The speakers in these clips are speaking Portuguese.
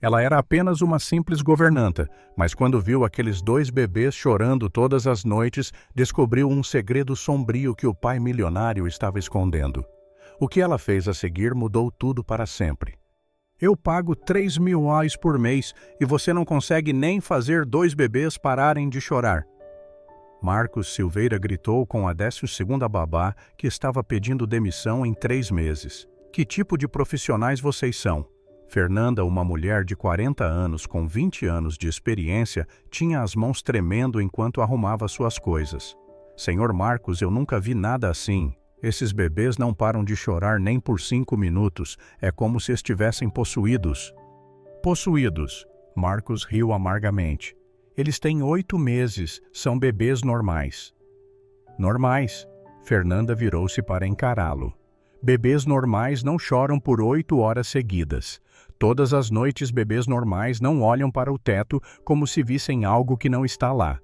Ela era apenas uma simples governanta, mas quando viu aqueles dois bebês chorando todas as noites, descobriu um segredo sombrio que o pai milionário estava escondendo. O que ela fez a seguir mudou tudo para sempre. Eu pago R$ 3.000 por mês e você não consegue nem fazer dois bebês pararem de chorar. Marcos Silveira gritou com a 12ª babá que estava pedindo demissão em 3 meses. Que tipo de profissionais vocês são? Fernanda, uma mulher de 40 anos com 20 anos de experiência, tinha as mãos tremendo enquanto arrumava suas coisas. Senhor Marcos, eu nunca vi nada assim. Esses bebês não param de chorar nem por 5 minutos, é como se estivessem possuídos. Possuídos, Marcos riu amargamente. Eles têm 8 meses, são bebês normais. Normais? Fernanda virou-se para encará-lo. Bebês normais não choram por 8 horas seguidas. Todas as noites bebês normais não olham para o teto como se vissem algo que não está lá.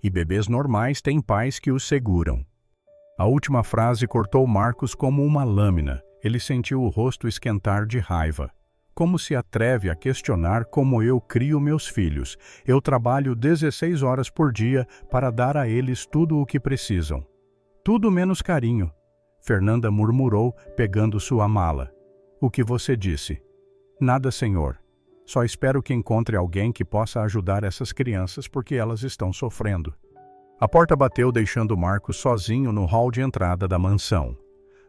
E bebês normais têm pais que os seguram. A última frase cortou Marcos como uma lâmina. Ele sentiu o rosto esquentar de raiva. Como se atreve a questionar como eu crio meus filhos? Eu trabalho 16 horas por dia para dar a eles tudo o que precisam. Tudo menos carinho. Fernanda murmurou, pegando sua mala. O que você disse? Nada, senhor. Só espero que encontre alguém que possa ajudar essas crianças porque elas estão sofrendo. A porta bateu, deixando Marcos sozinho no hall de entrada da mansão.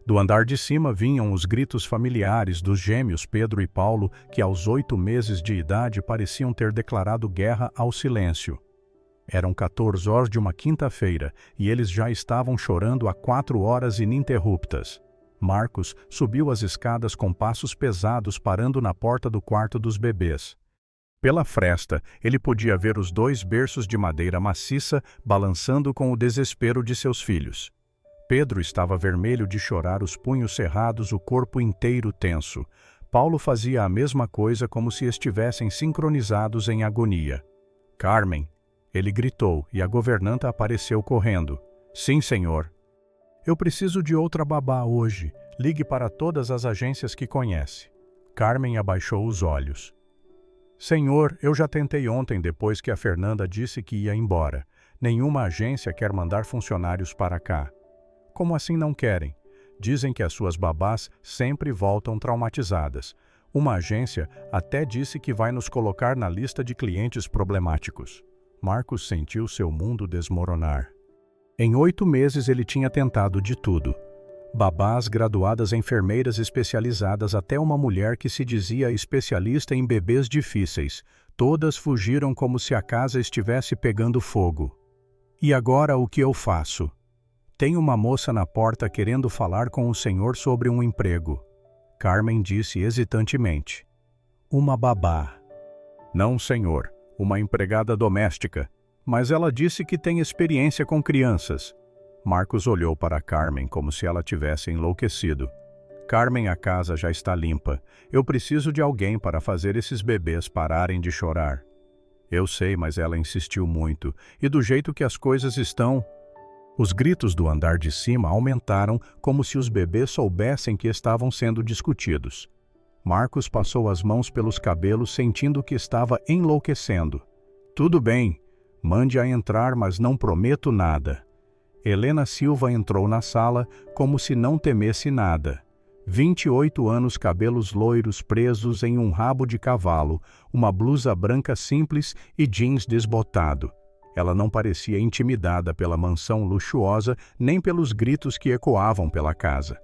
Do andar de cima vinham os gritos familiares dos gêmeos Pedro e Paulo, que aos 8 meses de idade pareciam ter declarado guerra ao silêncio. Eram 14 horas de uma quinta-feira e eles já estavam chorando há 4 horas ininterruptas. Marcos subiu as escadas com passos pesados, parando na porta do quarto dos bebês. Pela fresta, ele podia ver os 2 berços de madeira maciça balançando com o desespero de seus filhos. Pedro estava vermelho de chorar, os punhos cerrados, o corpo inteiro tenso. Paulo fazia a mesma coisa, como se estivessem sincronizados em agonia. Carmen, ele gritou, e a governanta apareceu correndo. Sim, senhor. Eu preciso de outra babá hoje. Ligue para todas as agências que conhece. Carmen abaixou os olhos. Senhor, eu já tentei ontem depois que a Fernanda disse que ia embora. Nenhuma agência quer mandar funcionários para cá. Como assim não querem? Dizem que as suas babás sempre voltam traumatizadas. Uma agência até disse que vai nos colocar na lista de clientes problemáticos. Marcos sentiu seu mundo desmoronar. Em 8 meses ele tinha tentado de tudo. Babás graduadas, enfermeiras especializadas, até uma mulher que se dizia especialista em bebês difíceis. Todas fugiram como se a casa estivesse pegando fogo. E agora o que eu faço? Tem uma moça na porta querendo falar com o senhor sobre um emprego. Carmen disse hesitantemente. Uma babá. Não, senhor. Uma empregada doméstica. Mas ela disse que tem experiência com crianças. Marcos olhou para Carmen como se ela tivesse enlouquecido. Carmen, a casa já está limpa. Eu preciso de alguém para fazer esses bebês pararem de chorar. Eu sei, mas ela insistiu muito. E do jeito que as coisas estão... Os gritos do andar de cima aumentaram, como se os bebês soubessem que estavam sendo discutidos. Marcos passou as mãos pelos cabelos, sentindo que estava enlouquecendo. Tudo bem, mande-a entrar, mas não prometo nada. Helena Silva entrou na sala como se não temesse nada. 28 anos, cabelos loiros presos em um rabo de cavalo, uma blusa branca simples e jeans desbotado. Ela não parecia intimidada pela mansão luxuosa nem pelos gritos que ecoavam pela casa.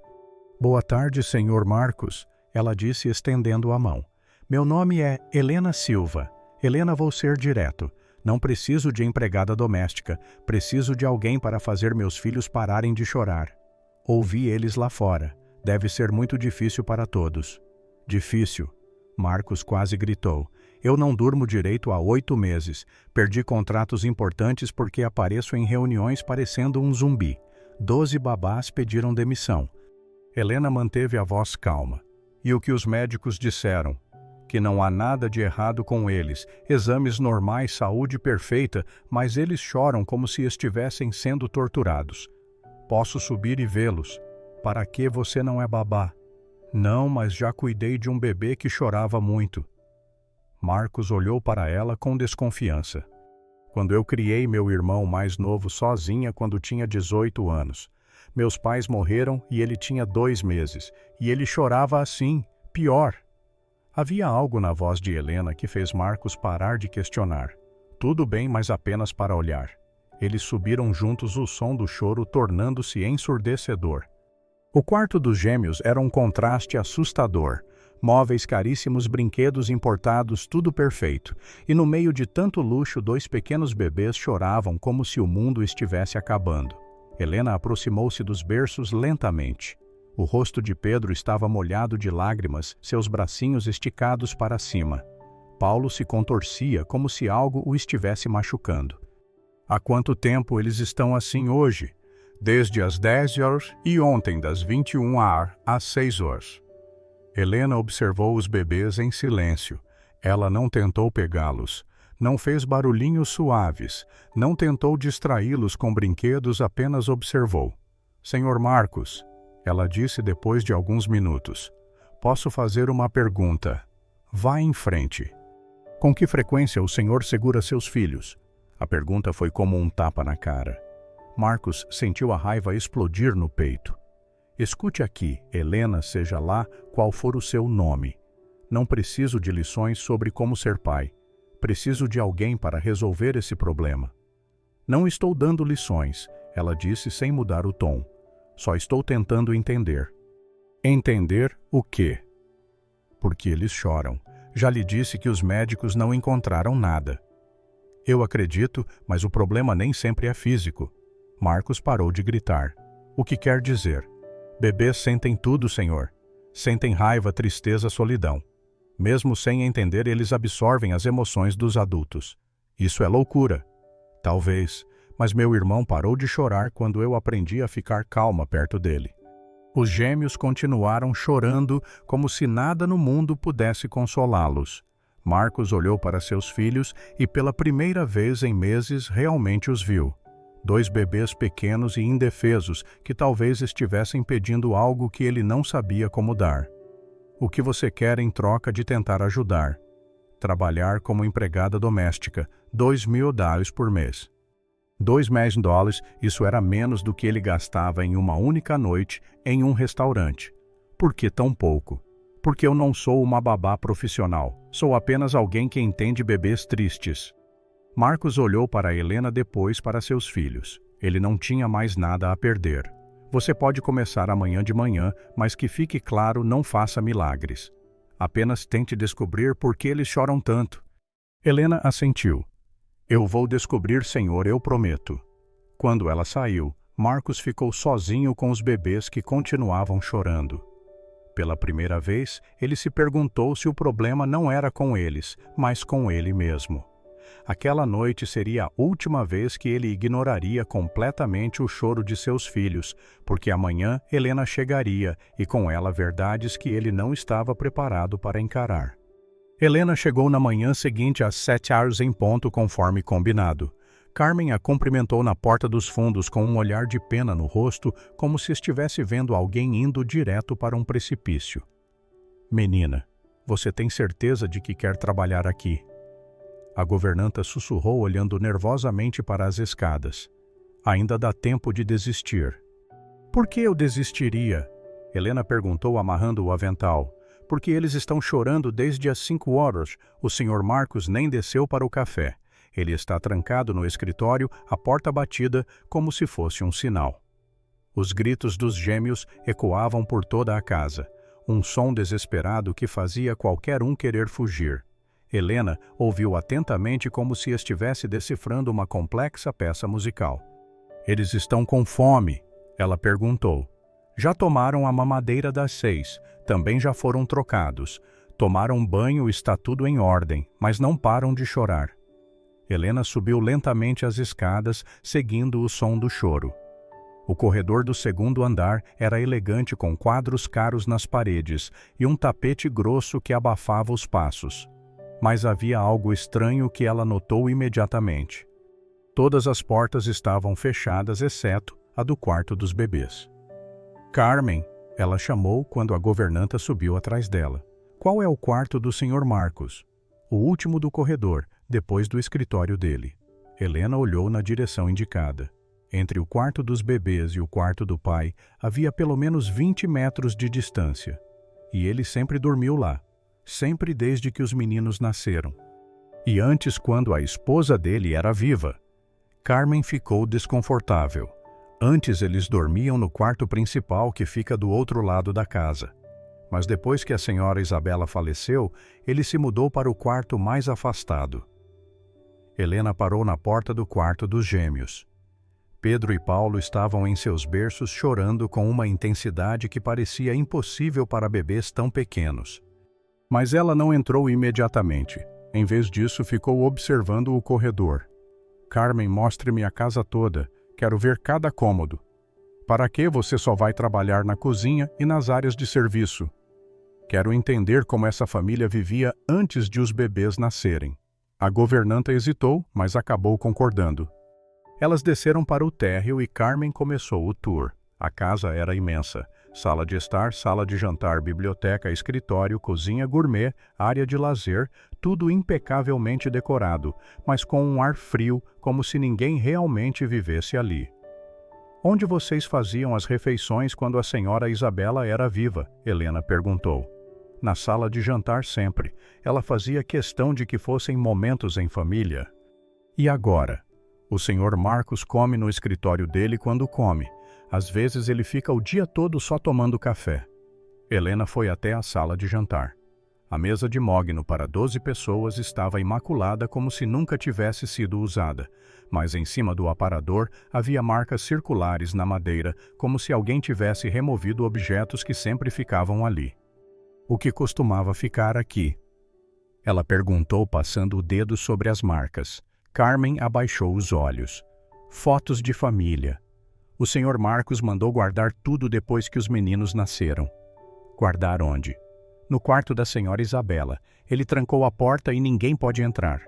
Boa tarde, senhor Marcos, ela disse estendendo a mão. Meu nome é Helena Silva. Helena, vou ser direto. Não preciso de empregada doméstica. Preciso de alguém para fazer meus filhos pararem de chorar. Ouvi eles lá fora. Deve ser muito difícil para todos. Difícil? Marcos quase gritou. Eu não durmo direito há 8 meses. Perdi contratos importantes porque apareço em reuniões parecendo um zumbi. 12 babás pediram demissão. Helena manteve a voz calma. E o que os médicos disseram? Que não há nada de errado com eles, exames normais, saúde perfeita, mas eles choram como se estivessem sendo torturados. Posso subir e vê-los. Para que você não é babá? Não, mas já cuidei de um bebê que chorava muito. Marcos olhou para ela com desconfiança. Quando eu criei meu irmão mais novo sozinha quando tinha 18 anos. Meus pais morreram e ele tinha 2 meses, e ele chorava assim, pior. Havia algo na voz de Helena que fez Marcos parar de questionar. Tudo bem, mas apenas para olhar. Eles subiram juntos o som do choro, tornando-se ensurdecedor. O quarto dos gêmeos era um contraste assustador. Móveis caríssimos, brinquedos importados, tudo perfeito. E no meio de tanto luxo, 2 pequenos bebês choravam como se o mundo estivesse acabando. Helena aproximou-se dos berços lentamente. O rosto de Pedro estava molhado de lágrimas, seus bracinhos esticados para cima. Paulo se contorcia como se algo o estivesse machucando. Há quanto tempo eles estão assim hoje? Desde as 10 horas e ontem das 21 horas às 6 horas. Helena observou os bebês em silêncio. Ela não tentou pegá-los. Não fez barulhinhos suaves. Não tentou distraí-los com brinquedos, apenas observou. Senhor Marcos, ela disse depois de alguns minutos. Posso fazer uma pergunta? Vá em frente. Com que frequência o senhor segura seus filhos? A pergunta foi como um tapa na cara. Marcos sentiu a raiva explodir no peito. Escute aqui, Helena, seja lá qual for o seu nome. Não preciso de lições sobre como ser pai. Preciso de alguém para resolver esse problema. Não estou dando lições, ela disse sem mudar o tom. Só estou tentando entender. Entender o quê? Porque eles choram. Já lhe disse que os médicos não encontraram nada. Eu acredito, mas o problema nem sempre é físico. Marcos parou de gritar. O que quer dizer? Bebês sentem tudo, senhor. Sentem raiva, tristeza, solidão. Mesmo sem entender, eles absorvem as emoções dos adultos. Isso é loucura. Talvez, mas meu irmão parou de chorar quando eu aprendi a ficar calma perto dele. Os gêmeos continuaram chorando como se nada no mundo pudesse consolá-los. Marcos olhou para seus filhos e pela primeira vez em meses realmente os viu. 2 bebês pequenos e indefesos que talvez estivessem pedindo algo que ele não sabia como dar. O que você quer em troca de tentar ajudar? Trabalhar como empregada doméstica, $2.000 por mês. $2.000, isso era menos do que ele gastava em uma única noite em um restaurante. Por que tão pouco? Porque eu não sou uma babá profissional, sou apenas alguém que entende bebês tristes. Marcos olhou para Helena, depois para seus filhos. Ele não tinha mais nada a perder. Você pode começar amanhã de manhã, mas que fique claro, não faça milagres. Apenas tente descobrir por que eles choram tanto. Helena assentiu. Eu vou descobrir, senhor, eu prometo. Quando ela saiu, Marcos ficou sozinho com os bebês que continuavam chorando. Pela primeira vez, ele se perguntou se o problema não era com eles, mas com ele mesmo. Aquela noite seria a última vez que ele ignoraria completamente o choro de seus filhos, porque amanhã Helena chegaria e com ela verdades que ele não estava preparado para encarar. Helena chegou na manhã seguinte às 7 horas em ponto, conforme combinado. Carmen a cumprimentou na porta dos fundos com um olhar de pena no rosto, como se estivesse vendo alguém indo direto para um precipício. Menina, você tem certeza de que quer trabalhar aqui? A governanta sussurrou, olhando nervosamente para as escadas. Ainda dá tempo de desistir. Por que eu desistiria? Helena perguntou, amarrando o avental. Porque eles estão chorando desde as 5 horas. O Sr. Marcos nem desceu para o café. Ele está trancado no escritório, a porta batida, como se fosse um sinal. Os gritos dos gêmeos ecoavam por toda a casa. Um som desesperado que fazia qualquer um querer fugir. Helena ouviu atentamente como se estivesse decifrando uma complexa peça musical. Eles estão com fome? Ela perguntou. Já tomaram a mamadeira das 6, também já foram trocados. Tomaram banho, está tudo em ordem, mas não param de chorar. Helena subiu lentamente as escadas, seguindo o som do choro. O corredor do 2º andar era elegante, com quadros caros nas paredes e um tapete grosso que abafava os passos. Mas havia algo estranho que ela notou imediatamente. Todas as portas estavam fechadas, exceto a do quarto dos bebês. Carmen, ela chamou quando a governanta subiu atrás dela. Qual é o quarto do Sr. Marcos? o último do corredor, depois do escritório dele. Helena olhou na direção indicada. Entre o quarto dos bebês e o quarto do pai havia pelo menos 20 metros de distância. E ele sempre dormiu lá, sempre desde que os meninos nasceram. E antes, quando a esposa dele era viva. Carmen ficou desconfortável. Antes eles dormiam no quarto principal que fica do outro lado da casa. Mas depois que a senhora Isabela faleceu, ele se mudou para o quarto mais afastado. Helena parou na porta do quarto dos gêmeos. Pedro e Paulo estavam em seus berços chorando com uma intensidade que parecia impossível para bebês tão pequenos. Mas ela não entrou imediatamente. Em vez disso, ficou observando o corredor. Carmen, mostre-me a casa toda. Quero ver cada cômodo. Para que você só vai trabalhar na cozinha e nas áreas de serviço? Quero entender como essa família vivia antes de os bebês nascerem. A governanta hesitou, mas acabou concordando. Elas desceram para o térreo e Carmen começou o tour. A casa era imensa. Sala de estar, sala de jantar, biblioteca, escritório, cozinha gourmet, área de lazer, tudo impecavelmente decorado, mas com um ar frio, como se ninguém realmente vivesse ali. Onde vocês faziam as refeições quando a senhora Isabela era viva? Helena perguntou. Na sala de jantar sempre. Ela fazia questão de que fossem momentos em família. E agora? O senhor Marcos come no escritório dele quando come. Às vezes ele fica o dia todo só tomando café. Helena foi até a sala de jantar. A mesa de mogno para 12 pessoas estava imaculada como se nunca tivesse sido usada, mas em cima do aparador havia marcas circulares na madeira, como se alguém tivesse removido objetos que sempre ficavam ali. O que costumava ficar aqui? Ela perguntou, passando o dedo sobre as marcas. Carmen abaixou os olhos. Fotos de família. O senhor Marcos mandou guardar tudo depois que os meninos nasceram. Guardar onde? No quarto da senhora Isabela. Ele trancou a porta e ninguém pode entrar.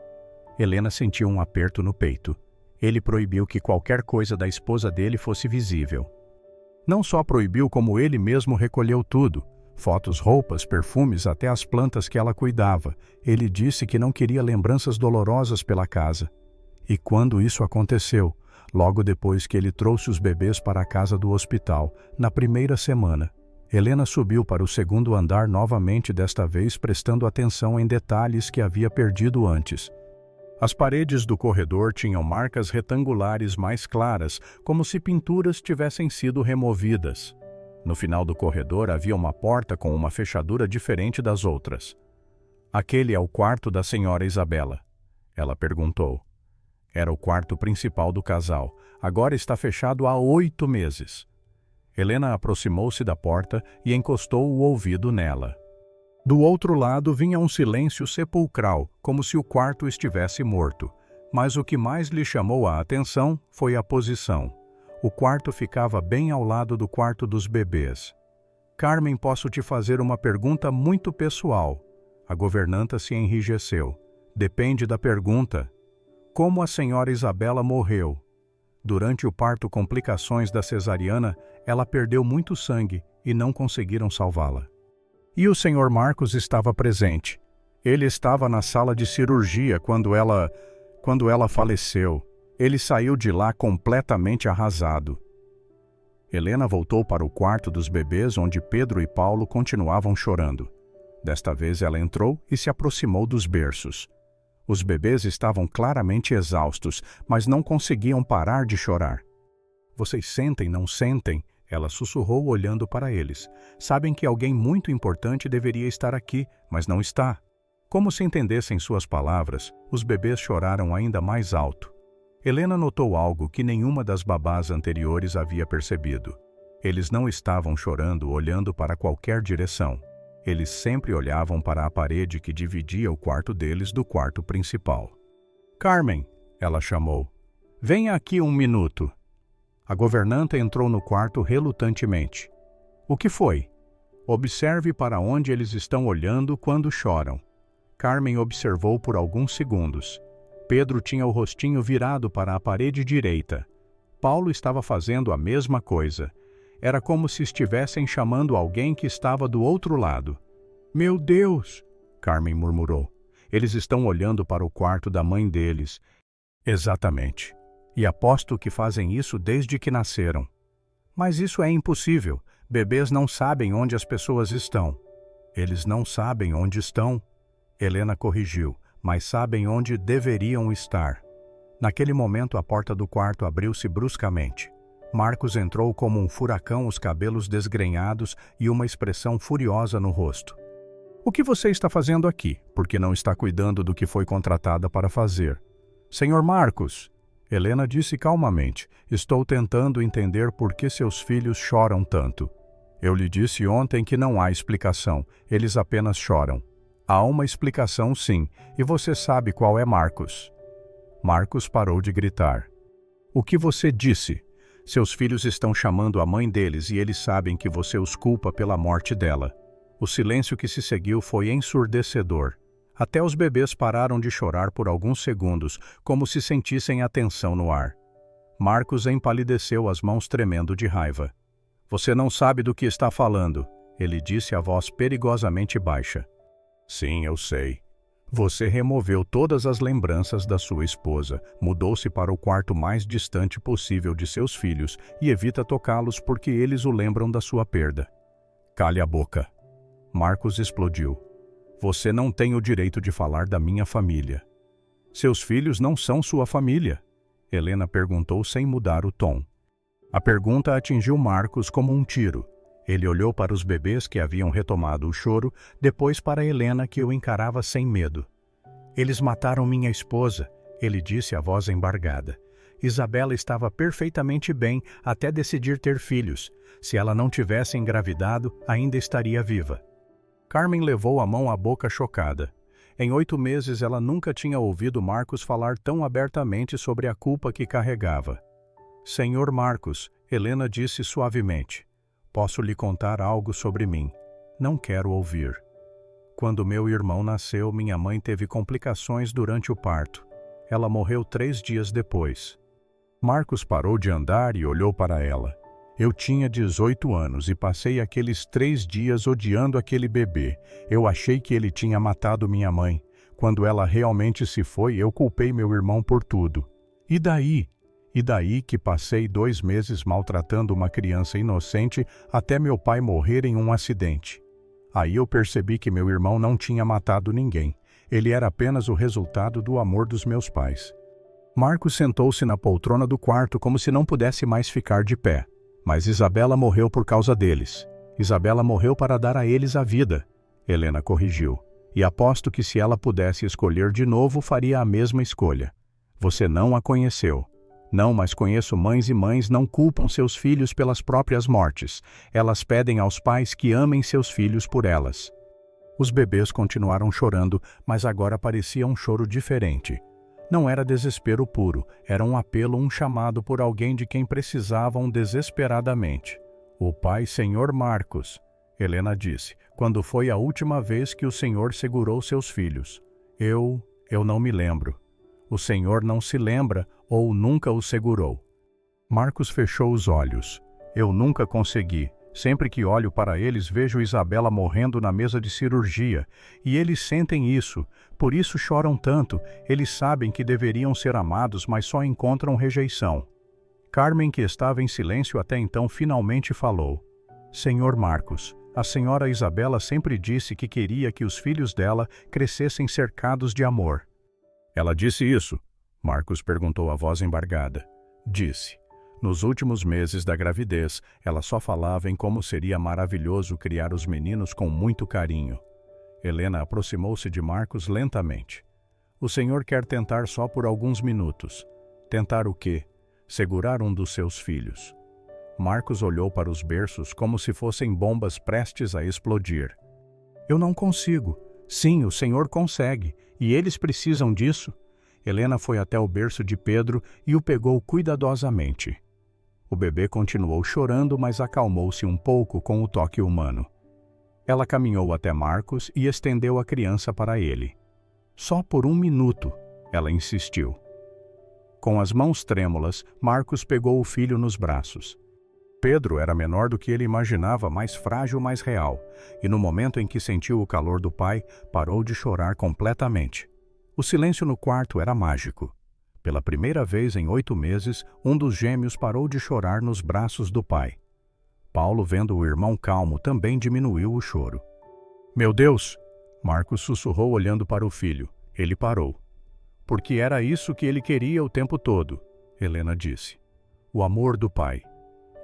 Helena sentiu um aperto no peito. Ele proibiu que qualquer coisa da esposa dele fosse visível. Não só proibiu, como ele mesmo recolheu tudo. Fotos, roupas, perfumes, até as plantas que ela cuidava. Ele disse que não queria lembranças dolorosas pela casa. E quando isso aconteceu? Logo depois que ele trouxe os bebês para a casa do hospital, na primeira semana. Helena subiu para o segundo andar novamente, desta vez prestando atenção em detalhes que havia perdido antes. As paredes do corredor tinham marcas retangulares mais claras, como se pinturas tivessem sido removidas. No final do corredor havia uma porta com uma fechadura diferente das outras. Aquele é o quarto da senhora Isabela? Ela perguntou. Era o quarto principal do casal. Agora está fechado há 8 meses. Helena aproximou-se da porta e encostou o ouvido nela. Do outro lado vinha um silêncio sepulcral, como se o quarto estivesse morto. Mas o que mais lhe chamou a atenção foi a posição. O quarto ficava bem ao lado do quarto dos bebês. Carmen, posso te fazer uma pergunta muito pessoal. A governanta se enrijeceu. Depende da pergunta. Como a senhora Isabela morreu? Durante o parto, complicações da cesariana, ela perdeu muito sangue e não conseguiram salvá-la. E o senhor Marcos estava presente. Ele estava na sala de cirurgia quando ela faleceu. Ele saiu de lá completamente arrasado. Helena voltou para o quarto dos bebês, onde Pedro e Paulo continuavam chorando. Desta vez ela entrou e se aproximou dos berços. Os bebês estavam claramente exaustos, mas não conseguiam parar de chorar. Vocês sentem, não sentem? Ela sussurrou olhando para eles. Sabem que alguém muito importante deveria estar aqui, mas não está. Como se entendessem suas palavras, os bebês choraram ainda mais alto. Helena notou algo que nenhuma das babás anteriores havia percebido. Eles não estavam chorando olhando para qualquer direção. Eles sempre olhavam para a parede que dividia o quarto deles do quarto principal. Carmen, ela chamou. Venha aqui 1 minuto. A governanta entrou no quarto relutantemente. O que foi? Observe para onde eles estão olhando quando choram. Carmen observou por alguns segundos. Pedro tinha o rostinho virado para a parede direita. Paulo estava fazendo a mesma coisa. Era como se estivessem chamando alguém que estava do outro lado. Meu Deus! Carmen murmurou. Eles estão olhando para o quarto da mãe deles. Exatamente. E aposto que fazem isso desde que nasceram. Mas isso é impossível. Bebês não sabem onde as pessoas estão. Eles não sabem onde estão. Helena corrigiu, mas sabem onde deveriam estar. Naquele momento, a porta do quarto abriu-se bruscamente. Marcos entrou como um furacão, os cabelos desgrenhados e uma expressão furiosa no rosto. O que você está fazendo aqui? Porque não está cuidando do que foi contratada para fazer. Senhor Marcos, Helena disse calmamente, estou tentando entender por que seus filhos choram tanto. Eu lhe disse ontem que não há explicação, eles apenas choram. Há uma explicação sim, e você sabe qual é, Marcos. Marcos parou de gritar. O que você disse? Seus filhos estão chamando a mãe deles e eles sabem que você os culpa pela morte dela. O silêncio que se seguiu foi ensurdecedor. Até os bebês pararam de chorar por alguns segundos, como se sentissem a tensão no ar. Marcos empalideceu, as mãos tremendo de raiva. Você não sabe do que está falando, ele disse, a voz perigosamente baixa. Sim, eu sei. Você removeu todas as lembranças da sua esposa, mudou-se para o quarto mais distante possível de seus filhos e evita tocá-los porque eles o lembram da sua perda. Cale a boca. Marcos explodiu. Você não tem o direito de falar da minha família. Seus filhos não são sua família? Helena perguntou sem mudar o tom. A pergunta atingiu Marcos como um tiro. Ele olhou para os bebês que haviam retomado o choro, depois para Helena, que o encarava sem medo. Eles mataram minha esposa, ele disse, a voz embargada. Isabela estava perfeitamente bem até decidir ter filhos. Se ela não tivesse engravidado, ainda estaria viva. Carmen levou a mão à boca chocada. Em 8 meses ela nunca tinha ouvido Marcos falar tão abertamente sobre a culpa que carregava. Senhor Marcos, Helena disse suavemente. Posso lhe contar algo sobre mim. Não quero ouvir. Quando meu irmão nasceu, minha mãe teve complicações durante o parto. Ela morreu 3 dias depois. Marcos parou de andar e olhou para ela. Eu tinha 18 anos e passei aqueles 3 dias odiando aquele bebê. Eu achei que ele tinha matado minha mãe. Quando ela realmente se foi, eu culpei meu irmão por tudo. E daí? E daí que passei 2 meses maltratando uma criança inocente até meu pai morrer em um acidente. Aí eu percebi que meu irmão não tinha matado ninguém. Ele era apenas o resultado do amor dos meus pais. Marcos sentou-se na poltrona do quarto como se não pudesse mais ficar de pé. Mas Isabela morreu por causa deles. Isabela morreu para dar a eles a vida. Helena corrigiu. E aposto que se ela pudesse escolher de novo, faria a mesma escolha. Você não a conheceu. Não, mas conheço mães e mães não culpam seus filhos pelas próprias mortes. Elas pedem aos pais que amem seus filhos por elas. Os bebês continuaram chorando, mas agora parecia um choro diferente. Não era desespero puro, era um apelo, um chamado por alguém de quem precisavam desesperadamente. O pai, Senhor Marcos, Helena disse, quando foi a última vez que o Senhor segurou seus filhos? Eu não me lembro. O Senhor não se lembra ou nunca o segurou. Marcos fechou os olhos. Eu nunca consegui. Sempre que olho para eles, vejo Isabela morrendo na mesa de cirurgia. E eles sentem isso. Por isso choram tanto. Eles sabem que deveriam ser amados, mas só encontram rejeição. Carmen, que estava em silêncio até então, finalmente falou. Senhor Marcos, a senhora Isabela sempre disse que queria que os filhos dela crescessem cercados de amor. Ela disse isso? Marcos perguntou, a voz embargada. Disse. Nos últimos meses da gravidez, ela só falava em como seria maravilhoso criar os meninos com muito carinho. Helena aproximou-se de Marcos lentamente. O senhor quer tentar só por alguns minutos. Tentar o quê? Segurar um dos seus filhos. Marcos olhou para os berços como se fossem bombas prestes a explodir. Eu não consigo. Sim, o senhor consegue. E eles precisam disso. Helena foi até o berço de Pedro e o pegou cuidadosamente. O bebê continuou chorando, mas acalmou-se um pouco com o toque humano. Ela caminhou até Marcos e estendeu a criança para ele. Só por 1 minuto, ela insistiu. Com as mãos trêmulas, Marcos pegou o filho nos braços. Pedro era menor do que ele imaginava, mais frágil, mais real, e no momento em que sentiu o calor do pai, parou de chorar completamente. O silêncio no quarto era mágico. Pela primeira vez em 8 meses, um dos gêmeos parou de chorar nos braços do pai. Paulo, vendo o irmão calmo, também diminuiu o choro. Meu Deus! Marcos sussurrou olhando para o filho. Ele parou. Porque era isso que ele queria o tempo todo, Helena disse. O amor do pai.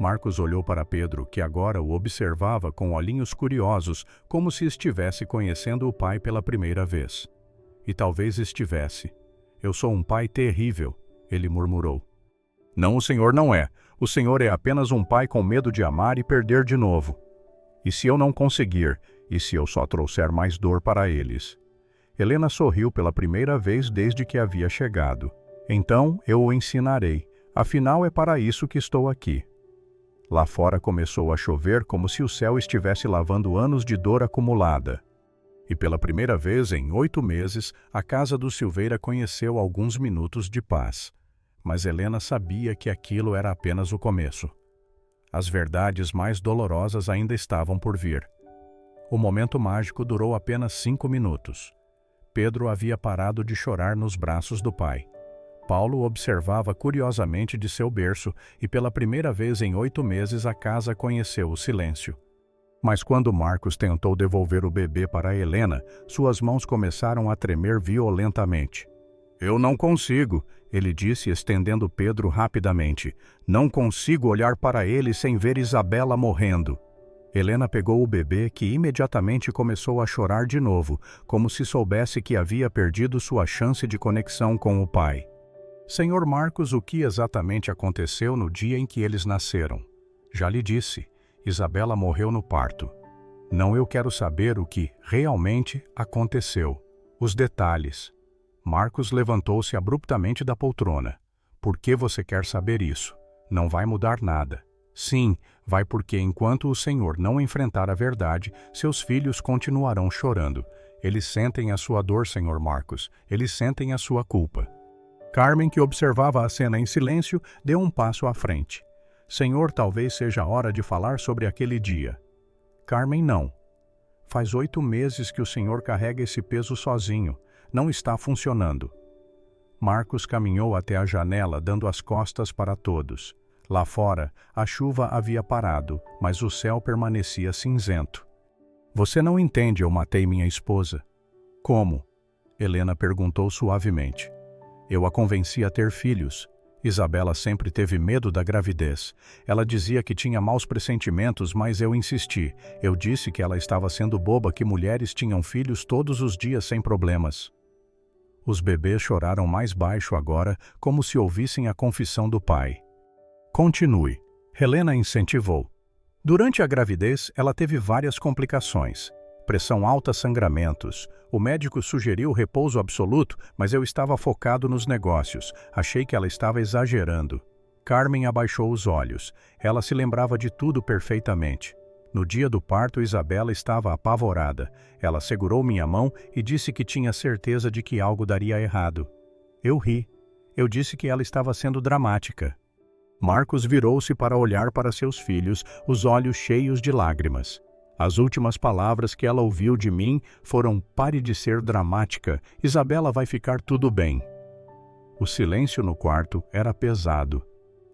Marcos olhou para Pedro, que agora o observava com olhinhos curiosos, como se estivesse conhecendo o pai pela primeira vez. E talvez estivesse. Eu sou um pai terrível, ele murmurou. Não, o senhor não é. O senhor é apenas um pai com medo de amar e perder de novo. E se eu não conseguir? E se eu só trouxer mais dor para eles? Helena sorriu pela primeira vez desde que havia chegado. Então eu o ensinarei. Afinal, é para isso que estou aqui. Lá fora começou a chover como se o céu estivesse lavando anos de dor acumulada. E pela primeira vez em 8 meses, a casa do Silveira conheceu alguns minutos de paz. Mas Helena sabia que aquilo era apenas o começo. As verdades mais dolorosas ainda estavam por vir. O momento mágico durou apenas 5 minutos. Pedro havia parado de chorar nos braços do pai. Paulo observava curiosamente de seu berço e pela primeira vez em 8 meses a casa conheceu o silêncio. Mas quando Marcos tentou devolver o bebê para Helena, suas mãos começaram a tremer violentamente. Eu não consigo, ele disse, estendendo Pedro rapidamente. Não consigo olhar para ele sem ver Isabela morrendo. Helena pegou o bebê, que imediatamente começou a chorar de novo, como se soubesse que havia perdido sua chance de conexão com o pai. Senhor Marcos, o que exatamente aconteceu no dia em que eles nasceram? Já lhe disse, Isabela morreu no parto. Não, eu quero saber o que realmente aconteceu. Os detalhes. Marcos levantou-se abruptamente da poltrona. Por que você quer saber isso? Não vai mudar nada. Sim, vai porque enquanto o Senhor não enfrentar a verdade, seus filhos continuarão chorando. Eles sentem a sua dor, Senhor Marcos. Eles sentem a sua culpa. Carmen, que observava a cena em silêncio, deu um passo à frente. Senhor, talvez seja a hora de falar sobre aquele dia. Carmen, não. Faz 8 meses que o Senhor carrega esse peso sozinho. Não está funcionando. Marcos caminhou até a janela, dando as costas para todos. Lá fora, a chuva havia parado, mas o céu permanecia cinzento. Você não entende, eu matei minha esposa. Como? Helena perguntou suavemente. Eu a convenci a ter filhos. Isabela sempre teve medo da gravidez. Ela dizia que tinha maus pressentimentos, mas eu insisti. Eu disse que ela estava sendo boba, que mulheres tinham filhos todos os dias sem problemas. Os bebês choraram mais baixo agora, como se ouvissem a confissão do pai. Continue. Helena incentivou. Durante a gravidez, ela teve várias complicações. Pressão alta, sangramentos. O médico sugeriu repouso absoluto, mas eu estava focado nos negócios. Achei que ela estava exagerando. Carmen abaixou os olhos. Ela se lembrava de tudo perfeitamente. No dia do parto, Isabela estava apavorada. Ela segurou minha mão e disse que tinha certeza de que algo daria errado. Eu ri. Eu disse que ela estava sendo dramática. Marcos virou-se para olhar para seus filhos, os olhos cheios de lágrimas. As últimas palavras que ela ouviu de mim foram: pare de ser dramática, Isabela vai ficar tudo bem. O silêncio no quarto era pesado.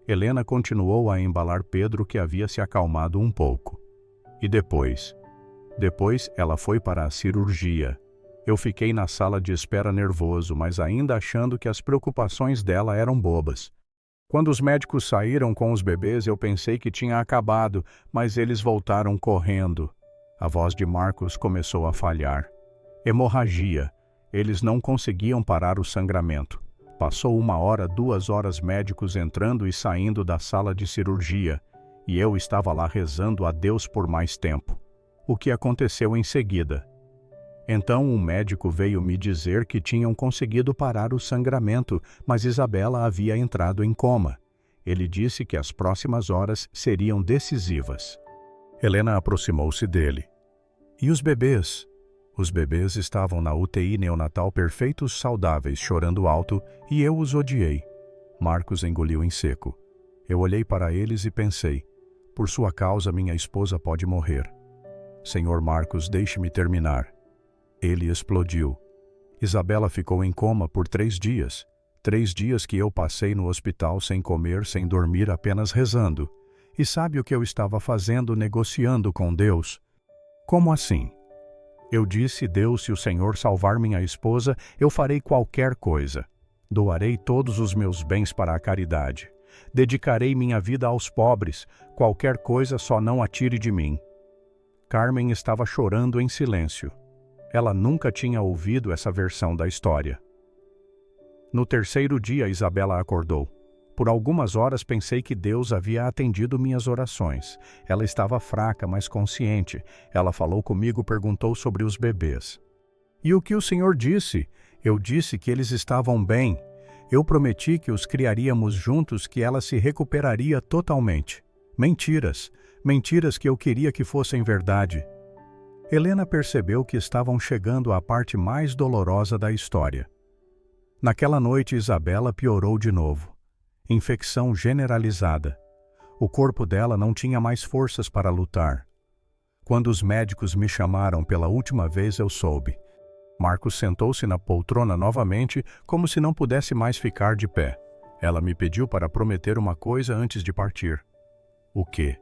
Helena continuou a embalar Pedro, que havia se acalmado um pouco. E depois? Depois ela foi para a cirurgia. Eu fiquei na sala de espera nervoso, mas ainda achando que as preocupações dela eram bobas. Quando os médicos saíram com os bebês, eu pensei que tinha acabado, mas eles voltaram correndo. A voz de Marcos começou a falhar. Hemorragia. Eles não conseguiam parar o sangramento. Passou 1 hora, 2 horas médicos entrando e saindo da sala de cirurgia, e eu estava lá rezando a Deus por mais tempo. O que aconteceu em seguida? Então um médico veio me dizer que tinham conseguido parar o sangramento, mas Isabela havia entrado em coma. Ele disse que as próximas horas seriam decisivas. Helena aproximou-se dele. E os bebês? Os bebês estavam na UTI neonatal perfeitos, saudáveis, chorando alto, e eu os odiei. Marcos engoliu em seco. Eu olhei para eles e pensei, por sua causa minha esposa pode morrer. Senhor Marcos, deixe-me terminar. Ele explodiu. Isabela ficou em coma por 3 dias. 3 dias que eu passei no hospital sem comer, sem dormir, apenas rezando. E sabe o que eu estava fazendo? Negociando com Deus. Como assim? Eu disse: Deus, se o Senhor salvar minha esposa, eu farei qualquer coisa. Doarei todos os meus bens para a caridade. Dedicarei minha vida aos pobres. Qualquer coisa, só não a tire de mim. Carmen estava chorando em silêncio. Ela nunca tinha ouvido essa versão da história. No 3º dia, Isabela acordou. Por algumas horas pensei que Deus havia atendido minhas orações. Ela estava fraca, mas consciente. Ela falou comigo, perguntou sobre os bebês. E o que o Senhor disse? Eu disse que eles estavam bem. Eu prometi que os criaríamos juntos, que ela se recuperaria totalmente. Mentiras. Mentiras que eu queria que fossem verdade. Helena percebeu que estavam chegando à parte mais dolorosa da história. Naquela noite, Isabela piorou de novo. Infecção generalizada. O corpo dela não tinha mais forças para lutar. Quando os médicos me chamaram pela última vez, eu soube. Marcos sentou-se na poltrona novamente, como se não pudesse mais ficar de pé. Ela me pediu para prometer uma coisa antes de partir. O quê?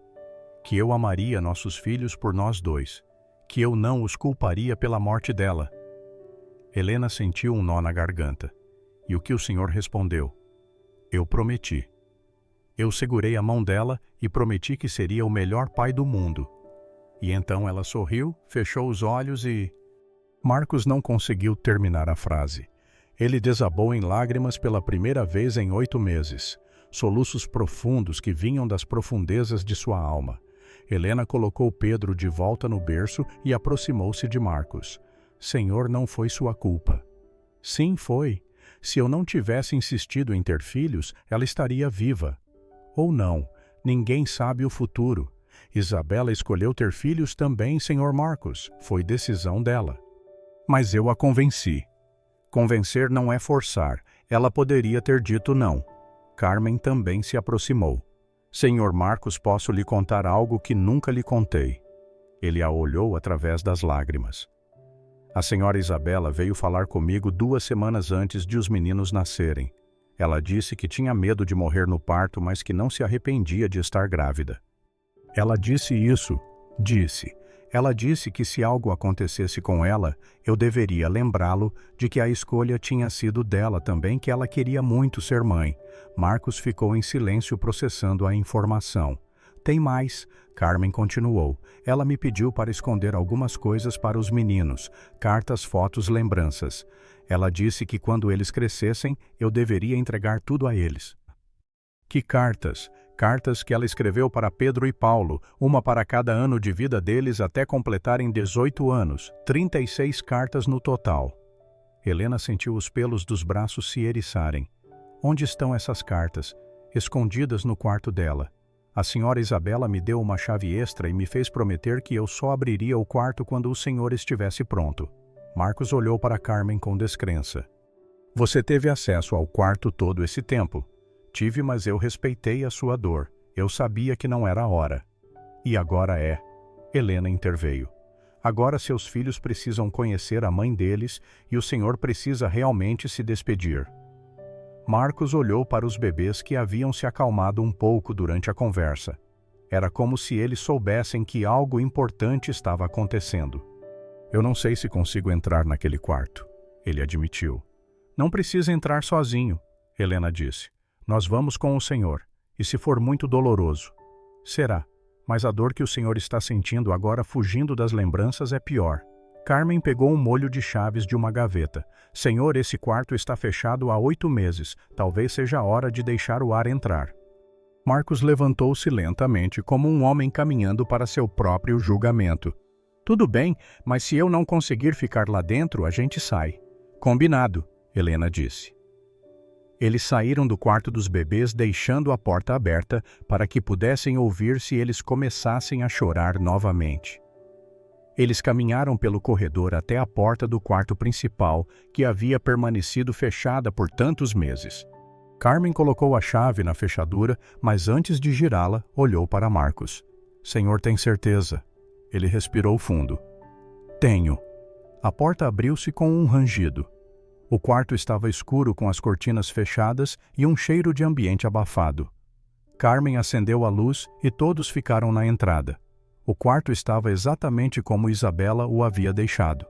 Que eu amaria nossos filhos por nós dois. Que eu não os culparia pela morte dela. Helena sentiu um nó na garganta. E o que o Senhor respondeu? Eu prometi. Eu segurei a mão dela e prometi que seria o melhor pai do mundo. E então ela sorriu, fechou os olhos e... Marcos não conseguiu terminar a frase. Ele desabou em lágrimas pela primeira vez em 8 meses. Soluços profundos que vinham das profundezas de sua alma. Helena colocou Pedro de volta no berço e aproximou-se de Marcos. Senhor, não foi sua culpa. Sim, foi. Se eu não tivesse insistido em ter filhos, ela estaria viva. Ou não, ninguém sabe o futuro. Isabela escolheu ter filhos também, Senhor Marcos. Foi decisão dela. Mas eu a convenci. Convencer não é forçar. Ela poderia ter dito não. Carmen também se aproximou. Senhor Marcos, posso lhe contar algo que nunca lhe contei. Ele a olhou através das lágrimas. A senhora Isabela veio falar comigo 2 semanas antes de os meninos nascerem. Ela disse que tinha medo de morrer no parto, mas que não se arrependia de estar grávida. Ela disse isso. Ela disse que se algo acontecesse com ela, eu deveria lembrá-lo de que a escolha tinha sido dela também, que ela queria muito ser mãe. Marcos ficou em silêncio processando a informação. Tem mais, Carmen continuou. Ela me pediu para esconder algumas coisas para os meninos, cartas, fotos, lembranças. Ela disse que quando eles crescessem, eu deveria entregar tudo a eles. Que cartas? Cartas que ela escreveu para Pedro e Paulo, uma para cada ano de vida deles até completarem 18 anos, 36 cartas no total. Helena sentiu os pelos dos braços se eriçarem. Onde estão essas cartas? Escondidas no quarto dela. A senhora Isabela me deu uma chave extra e me fez prometer que eu só abriria o quarto quando o senhor estivesse pronto. Marcos olhou para Carmen com descrença. Você teve acesso ao quarto todo esse tempo? Tive, mas eu respeitei a sua dor. Eu sabia que não era a hora. E agora é. Helena interveio. Agora seus filhos precisam conhecer a mãe deles e o senhor precisa realmente se despedir. Marcos olhou para os bebês que haviam se acalmado um pouco durante a conversa. Era como se eles soubessem que algo importante estava acontecendo. Eu não sei se consigo entrar naquele quarto, ele admitiu. Não precisa entrar sozinho, Helena disse. Nós vamos com o Senhor, e se for muito doloroso, será, mas a dor que o Senhor está sentindo agora fugindo das lembranças é pior. Carmen pegou um molho de chaves de uma gaveta. Senhor, esse quarto está fechado há 8 meses, talvez seja a hora de deixar o ar entrar. Marcos levantou-se lentamente como um homem caminhando para seu próprio julgamento. Tudo bem, mas se eu não conseguir ficar lá dentro, a gente sai. Combinado, Helena disse. Eles saíram do quarto dos bebês deixando a porta aberta para que pudessem ouvir se eles começassem a chorar novamente. Eles caminharam pelo corredor até a porta do quarto principal, que havia permanecido fechada por tantos meses. Carmen colocou a chave na fechadura, mas antes de girá-la, olhou para Marcos. Senhor, tem certeza? Ele respirou fundo. Tenho. A porta abriu-se com um rangido. O quarto estava escuro com as cortinas fechadas e um cheiro de ambiente abafado. Carmen acendeu a luz e todos ficaram na entrada. O quarto estava exatamente como Isabela o havia deixado.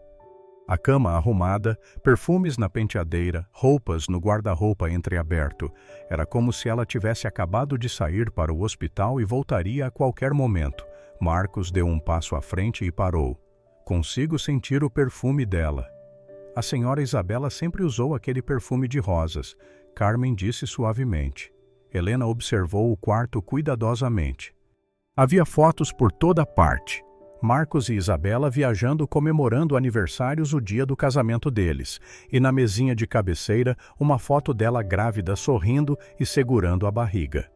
A cama arrumada, perfumes na penteadeira, roupas no guarda-roupa entreaberto. Era como se ela tivesse acabado de sair para o hospital e voltaria a qualquer momento. Marcos deu um passo à frente e parou. Consigo sentir o perfume dela. A senhora Isabela sempre usou aquele perfume de rosas, Carmen disse suavemente. Helena observou o quarto cuidadosamente. Havia fotos por toda parte. Marcos e Isabela viajando comemorando aniversários o dia do casamento deles, e na mesinha de cabeceira uma foto dela grávida sorrindo e segurando a barriga.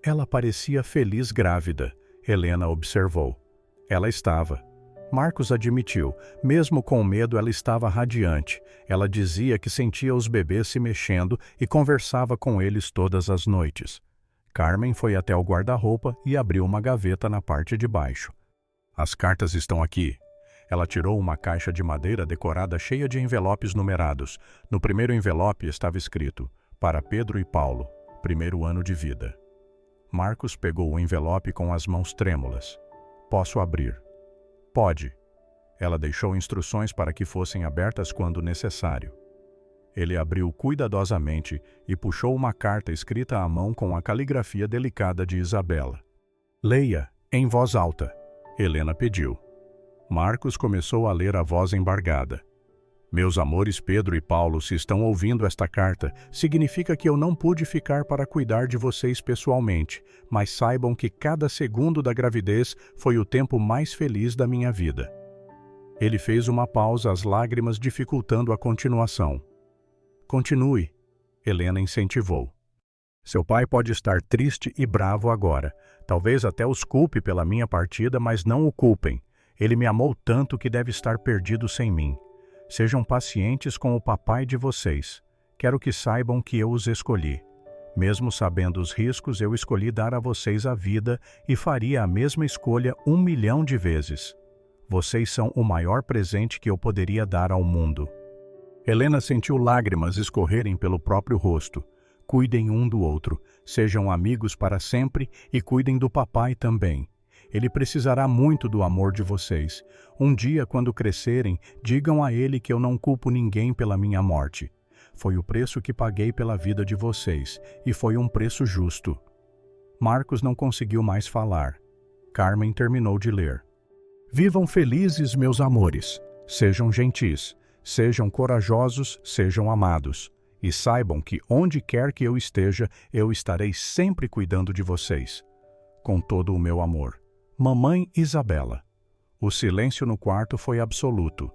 Ela parecia feliz grávida, Helena observou. Ela estava. Marcos admitiu, mesmo com medo ela estava radiante. Ela dizia que sentia os bebês se mexendo e conversava com eles todas as noites. Carmen foi até o guarda-roupa e abriu uma gaveta na parte de baixo. As cartas estão aqui. Ela tirou uma caixa de madeira decorada cheia de envelopes numerados. No primeiro envelope estava escrito, para Pedro e Paulo, 1º ano de vida. Marcos pegou o envelope com as mãos trêmulas. Posso abrir? Pode. Ela deixou instruções para que fossem abertas quando necessário. Ele abriu cuidadosamente e puxou uma carta escrita à mão com a caligrafia delicada de Isabela. Leia, em voz alta. Helena pediu. Marcos começou a ler a voz embargada. Meus amores Pedro e Paulo, se estão ouvindo esta carta, significa que eu não pude ficar para cuidar de vocês pessoalmente, mas saibam que cada segundo da gravidez foi o tempo mais feliz da minha vida. Ele fez uma pausa, as lágrimas dificultando a continuação. Continue, Helena incentivou. Seu pai pode estar triste e bravo agora. Talvez até os culpe pela minha partida, mas não o culpem. Ele me amou tanto que deve estar perdido sem mim. Sejam pacientes com o papai de vocês. Quero que saibam que eu os escolhi. Mesmo sabendo os riscos, eu escolhi dar a vocês a vida e faria a mesma escolha 1 milhão de vezes. Vocês são o maior presente que eu poderia dar ao mundo. Helena sentiu lágrimas escorrerem pelo próprio rosto. Cuidem um do outro, sejam amigos para sempre e cuidem do papai também. Ele precisará muito do amor de vocês. Um dia, quando crescerem, digam a ele que eu não culpo ninguém pela minha morte. Foi o preço que paguei pela vida de vocês, e foi um preço justo. Marcos não conseguiu mais falar. Carmen terminou de ler. Vivam felizes, meus amores. Sejam gentis, sejam corajosos, sejam amados. E saibam que onde quer que eu esteja, eu estarei sempre cuidando de vocês. Com todo o meu amor. Mamãe Isabela. O silêncio no quarto foi absoluto.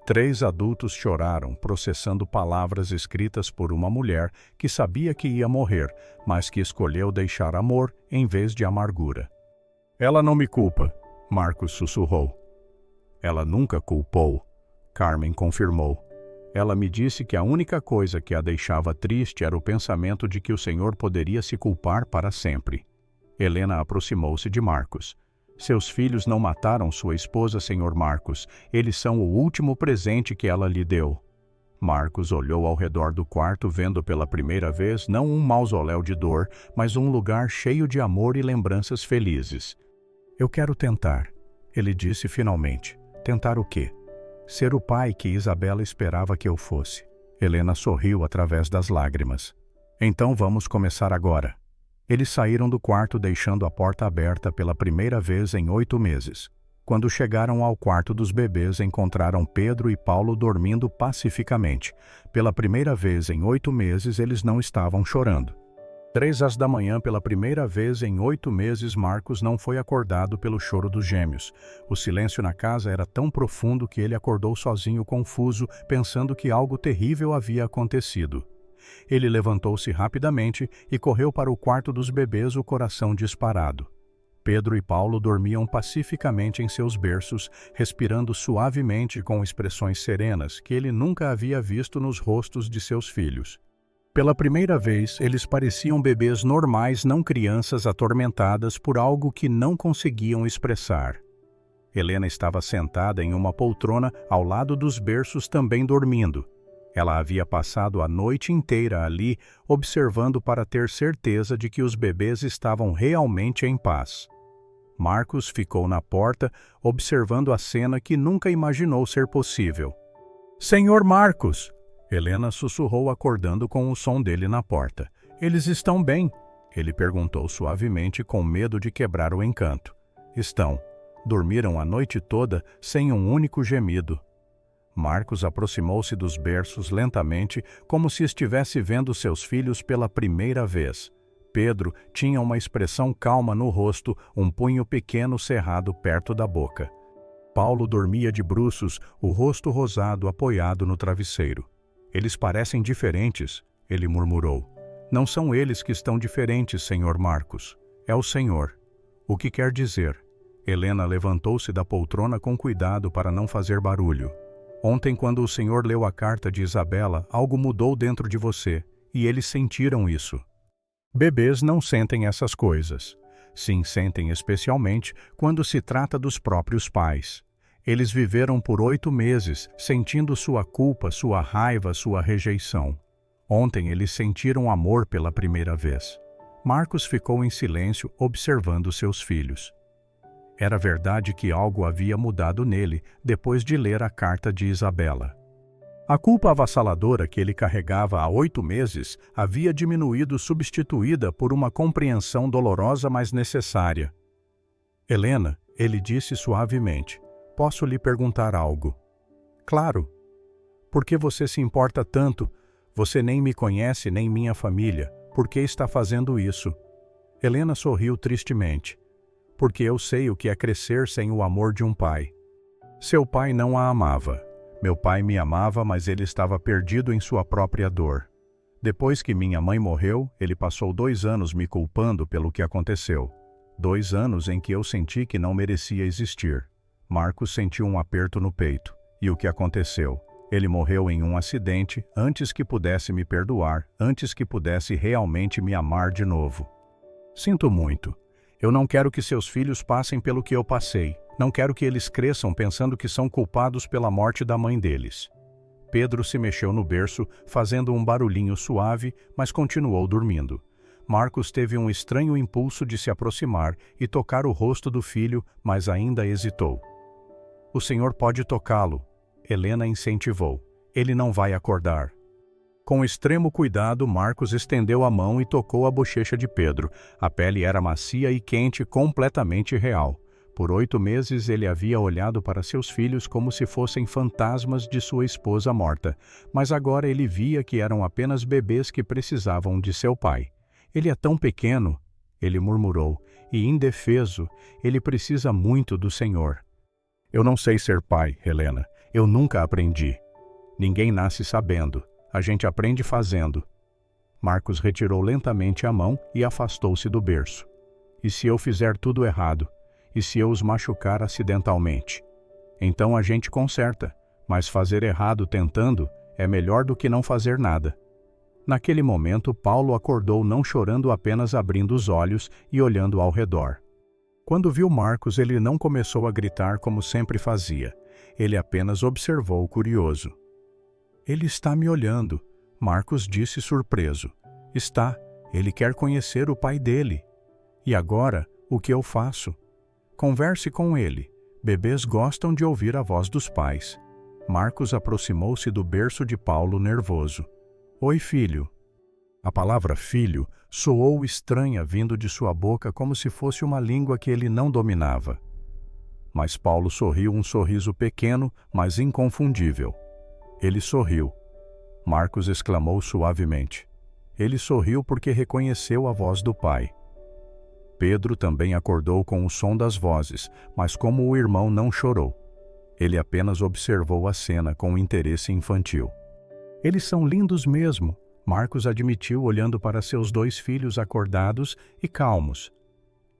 3 adultos choraram, processando palavras escritas por uma mulher que sabia que ia morrer, mas que escolheu deixar amor em vez de amargura. Ela não me culpa, Marcos sussurrou. Ela nunca culpou, Carmen confirmou. Ela me disse que a única coisa que a deixava triste era o pensamento de que o Senhor poderia se culpar para sempre. Helena aproximou-se de Marcos. Seus filhos não mataram sua esposa, Senhor Marcos. Eles são o último presente que ela lhe deu. Marcos olhou ao redor do quarto, vendo pela primeira vez não um mausoléu de dor, mas um lugar cheio de amor e lembranças felizes. Eu quero tentar, ele disse finalmente. Tentar o quê? Ser o pai que Isabela esperava que eu fosse. Helena sorriu através das lágrimas. Então vamos começar agora. Eles saíram do quarto deixando a porta aberta pela primeira vez em 8 meses. Quando chegaram ao quarto dos bebês, encontraram Pedro e Paulo dormindo pacificamente. Pela primeira vez em 8 meses, eles não estavam chorando. 3 da manhã, pela primeira vez em 8 meses, Marcos não foi acordado pelo choro dos gêmeos. O silêncio na casa era tão profundo que ele acordou sozinho, confuso, pensando que algo terrível havia acontecido. Ele levantou-se rapidamente e correu para o quarto dos bebês, o coração disparado. Pedro e Paulo dormiam pacificamente em seus berços, respirando suavemente com expressões serenas que ele nunca havia visto nos rostos de seus filhos. Pela primeira vez, eles pareciam bebês normais, não crianças atormentadas por algo que não conseguiam expressar. Helena estava sentada em uma poltrona ao lado dos berços, também dormindo. Ela havia passado a noite inteira ali, observando para ter certeza de que os bebês estavam realmente em paz. Marcos ficou na porta, observando a cena que nunca imaginou ser possível. "Senhor Marcos!" Helena sussurrou, acordando com o som dele na porta. "Eles estão bem?" Ele perguntou suavemente, com medo de quebrar o encanto. "Estão. Dormiram a noite toda sem um único gemido." Marcos aproximou-se dos berços lentamente, como se estivesse vendo seus filhos pela primeira vez. Pedro tinha uma expressão calma no rosto, um punho pequeno cerrado perto da boca. Paulo dormia de bruços, o rosto rosado apoiado no travesseiro. "Eles parecem diferentes", ele murmurou. "Não são eles que estão diferentes, Senhor Marcos. É o Senhor." "O que quer dizer?" Helena levantou-se da poltrona com cuidado para não fazer barulho. "Ontem, quando o Senhor leu a carta de Isabela, algo mudou dentro de você, e eles sentiram isso." Bebês não sentem essas coisas. Sim, sentem especialmente quando se trata dos próprios pais. Eles viveram por 8 meses, sentindo sua culpa, sua raiva, sua rejeição. Ontem eles sentiram amor pela primeira vez. Marcos ficou em silêncio, observando seus filhos. Era verdade que algo havia mudado nele depois de ler a carta de Isabela. A culpa avassaladora que ele carregava há 8 meses havia diminuído, substituída por uma compreensão dolorosa, mas necessária. "Helena", ele disse suavemente, "posso lhe perguntar algo?" "Claro." "Por que você se importa tanto? Você nem me conhece, nem minha família. Por que está fazendo isso?" Helena sorriu tristemente. "Porque eu sei o que é crescer sem o amor de um pai." Seu pai não a amava. Meu pai me amava, mas ele estava perdido em sua própria dor. Depois que minha mãe morreu, ele passou 2 anos me culpando pelo que aconteceu. 2 anos em que eu senti que não merecia existir. Marcos sentiu um aperto no peito. E o que aconteceu? Ele morreu em um acidente antes que pudesse me perdoar, antes que pudesse realmente me amar de novo. "Sinto muito. Eu não quero que seus filhos passem pelo que eu passei. Não quero que eles cresçam pensando que são culpados pela morte da mãe deles." Pedro se mexeu no berço, fazendo um barulhinho suave, mas continuou dormindo. Marcos teve um estranho impulso de se aproximar e tocar o rosto do filho, mas ainda hesitou. "O senhor pode tocá-lo." Helena incentivou. "Ele não vai acordar." Com extremo cuidado, Marcos estendeu a mão e tocou a bochecha de Pedro. A pele era macia e quente, completamente real. Por 8 meses ele havia olhado para seus filhos como se fossem fantasmas de sua esposa morta, mas agora ele via que eram apenas bebês que precisavam de seu pai. "Ele é tão pequeno", ele murmurou, "e indefeso. Ele precisa muito do Senhor." "Eu não sei ser pai, Helena. Eu nunca aprendi." "Ninguém nasce sabendo. A gente aprende fazendo." Marcos retirou lentamente a mão e afastou-se do berço. "E se eu fizer tudo errado? E se eu os machucar acidentalmente? Então a gente conserta, mas fazer errado tentando é melhor do que não fazer nada." Naquele momento, Paulo acordou, não chorando, apenas abrindo os olhos e olhando ao redor. Quando viu Marcos, ele não começou a gritar como sempre fazia. Ele apenas observou, curioso. "Ele está me olhando", Marcos disse surpreso. "Está. Ele quer conhecer o pai dele." "E agora, o que eu faço?" "Converse com ele. Bebês gostam de ouvir a voz dos pais." Marcos aproximou-se do berço de Paulo, nervoso. "Oi, filho." A palavra filho soou estranha vindo de sua boca, como se fosse uma língua que ele não dominava. Mas Paulo sorriu, um sorriso pequeno, mas inconfundível. Ele sorriu. Marcos exclamou suavemente. Ele sorriu porque reconheceu a voz do pai. Pedro também acordou com o som das vozes, mas como o irmão não chorou. Ele apenas observou a cena com interesse infantil. "Eles são lindos mesmo", Marcos admitiu, olhando para seus 2 filhos acordados e calmos.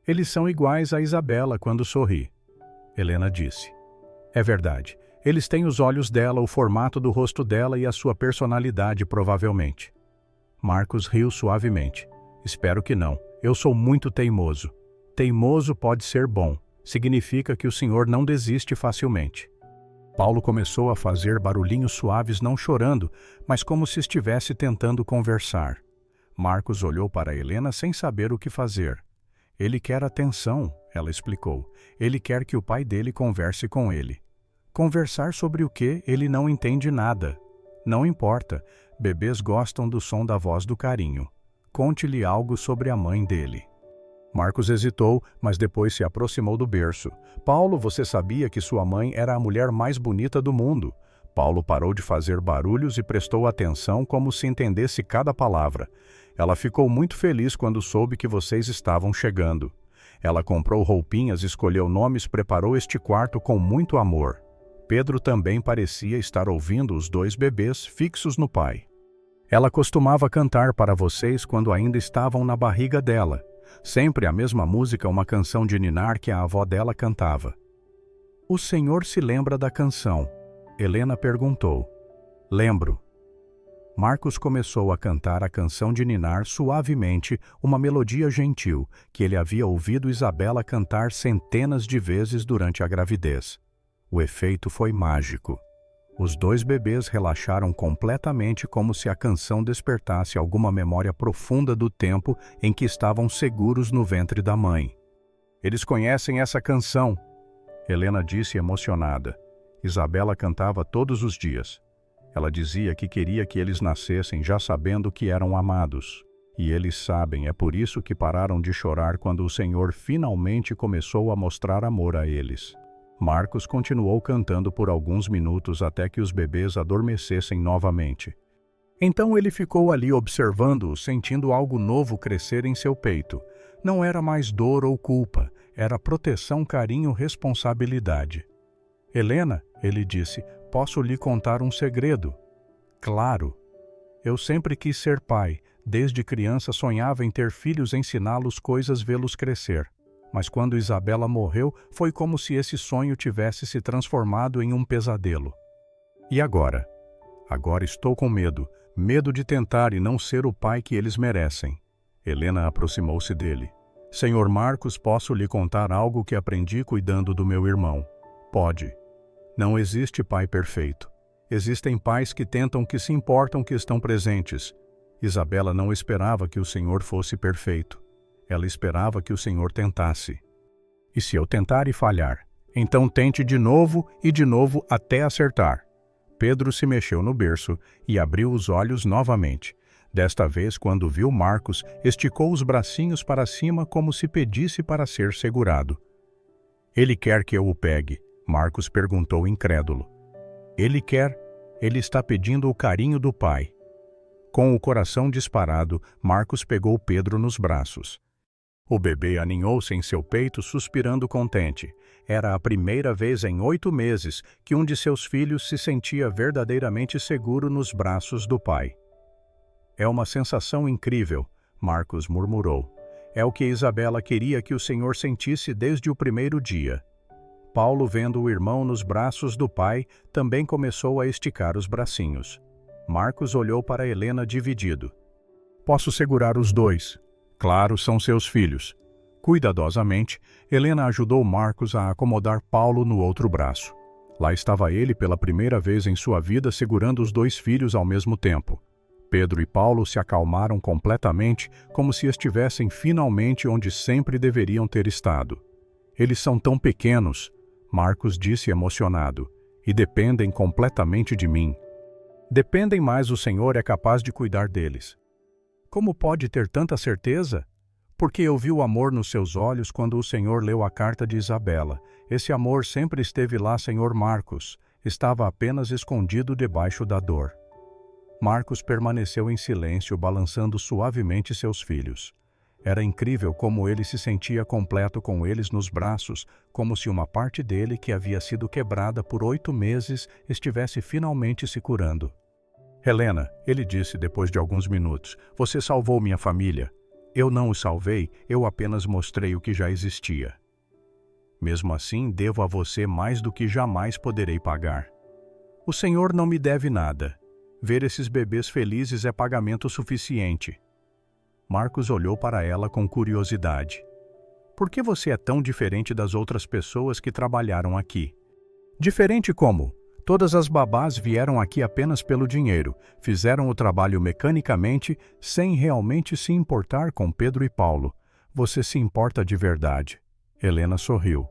"Eles são iguais a Isabela quando sorri", Helena disse. "É verdade. Eles têm os olhos dela, o formato do rosto dela e a sua personalidade, provavelmente." Marcos riu suavemente. "Espero que não. Eu sou muito teimoso." "Teimoso pode ser bom. Significa que o senhor não desiste facilmente." Paulo começou a fazer barulhinhos suaves, não chorando, mas como se estivesse tentando conversar. Marcos olhou para Helena sem saber o que fazer. Ele quer atenção, ela explicou. Ele quer que o pai dele converse com ele. Conversar sobre o quê? Ele não entende nada. Não importa, bebês gostam do som da voz do carinho. Conte-lhe algo sobre a mãe dele. Marcos hesitou, mas depois se aproximou do berço. Paulo, você sabia que sua mãe era a mulher mais bonita do mundo? Paulo parou de fazer barulhos e prestou atenção como se entendesse cada palavra. Ela ficou muito feliz quando soube que vocês estavam chegando. Ela comprou roupinhas, escolheu nomes, preparou este quarto com muito amor. Pedro também parecia estar ouvindo os dois bebês fixos no pai. Ela costumava cantar para vocês quando ainda estavam na barriga dela. Sempre a mesma música, uma canção de ninar que a avó dela cantava. O senhor se lembra da canção? Helena perguntou. Lembro. Marcos começou a cantar a canção de ninar suavemente, uma melodia gentil, que ele havia ouvido Isabela cantar centenas de vezes durante a gravidez. O efeito foi mágico. Os dois bebês relaxaram completamente, como se a canção despertasse alguma memória profunda do tempo em que estavam seguros no ventre da mãe. Eles conhecem essa canção, Helena disse emocionada. Isabela cantava todos os dias. Ela dizia que queria que eles nascessem já sabendo que eram amados. E eles sabem, é por isso que pararam de chorar quando o Senhor finalmente começou a mostrar amor a eles. Marcos continuou cantando por alguns minutos até que os bebês adormecessem novamente. Então ele ficou ali observando-os, sentindo algo novo crescer em seu peito. Não era mais dor ou culpa, era proteção, carinho, responsabilidade. Helena, ele disse, posso lhe contar um segredo? Claro. Eu sempre quis ser pai. Desde criança sonhava em ter filhos, ensiná-los coisas, vê-los crescer. Mas quando Isabela morreu, foi como se esse sonho tivesse se transformado em um pesadelo. E agora? Agora estou com medo. Medo de tentar e não ser o pai que eles merecem. Helena aproximou-se dele. Senhor Marcos, posso lhe contar algo que aprendi cuidando do meu irmão? Pode. Não existe pai perfeito. Existem pais que tentam, que se importam, que estão presentes. Isabela não esperava que o Senhor fosse perfeito. Ela esperava que o Senhor tentasse. E se eu tentar e falhar? Então tente de novo e de novo até acertar. Pedro se mexeu no berço e abriu os olhos novamente. Desta vez, quando viu Marcos, esticou os bracinhos para cima como se pedisse para ser segurado. Ele quer que eu o pegue? Marcos perguntou incrédulo. Ele quer? Ele está pedindo o carinho do pai. Com o coração disparado, Marcos pegou Pedro nos braços. O bebê aninhou-se em seu peito, suspirando contente. Era a primeira vez em 8 meses que um de seus filhos se sentia verdadeiramente seguro nos braços do pai. É uma sensação incrível, Marcos murmurou. É o que Isabela queria que o Senhor sentisse desde o primeiro dia. Paulo, vendo o irmão nos braços do pai, também começou a esticar os bracinhos. Marcos olhou para Helena dividido. Posso segurar os dois? Claro, são seus filhos. Cuidadosamente, Helena ajudou Marcos a acomodar Paulo no outro braço. Lá estava ele pela primeira vez em sua vida segurando os 2 filhos ao mesmo tempo. Pedro e Paulo se acalmaram completamente, como se estivessem finalmente onde sempre deveriam ter estado. Eles são tão pequenos, Marcos disse emocionado, e dependem completamente de mim. Dependem, mas o Senhor é capaz de cuidar deles. Como pode ter tanta certeza? Porque eu vi o amor nos seus olhos quando o Senhor leu a carta de Isabela. Esse amor sempre esteve lá, Senhor Marcos. Estava apenas escondido debaixo da dor. Marcos permaneceu em silêncio, balançando suavemente seus filhos. Era incrível como ele se sentia completo com eles nos braços, como se uma parte dele, que havia sido quebrada por 8 meses, estivesse finalmente se curando. Helena, ele disse depois de alguns minutos, você salvou minha família. Eu não o salvei, eu apenas mostrei o que já existia. Mesmo assim, devo a você mais do que jamais poderei pagar. O Senhor não me deve nada. Ver esses bebês felizes é pagamento suficiente. Marcos olhou para ela com curiosidade. Por que você é tão diferente das outras pessoas que trabalharam aqui? Diferente como? Todas as babás vieram aqui apenas pelo dinheiro, fizeram o trabalho mecanicamente, sem realmente se importar com Pedro e Paulo. Você se importa de verdade. Helena sorriu.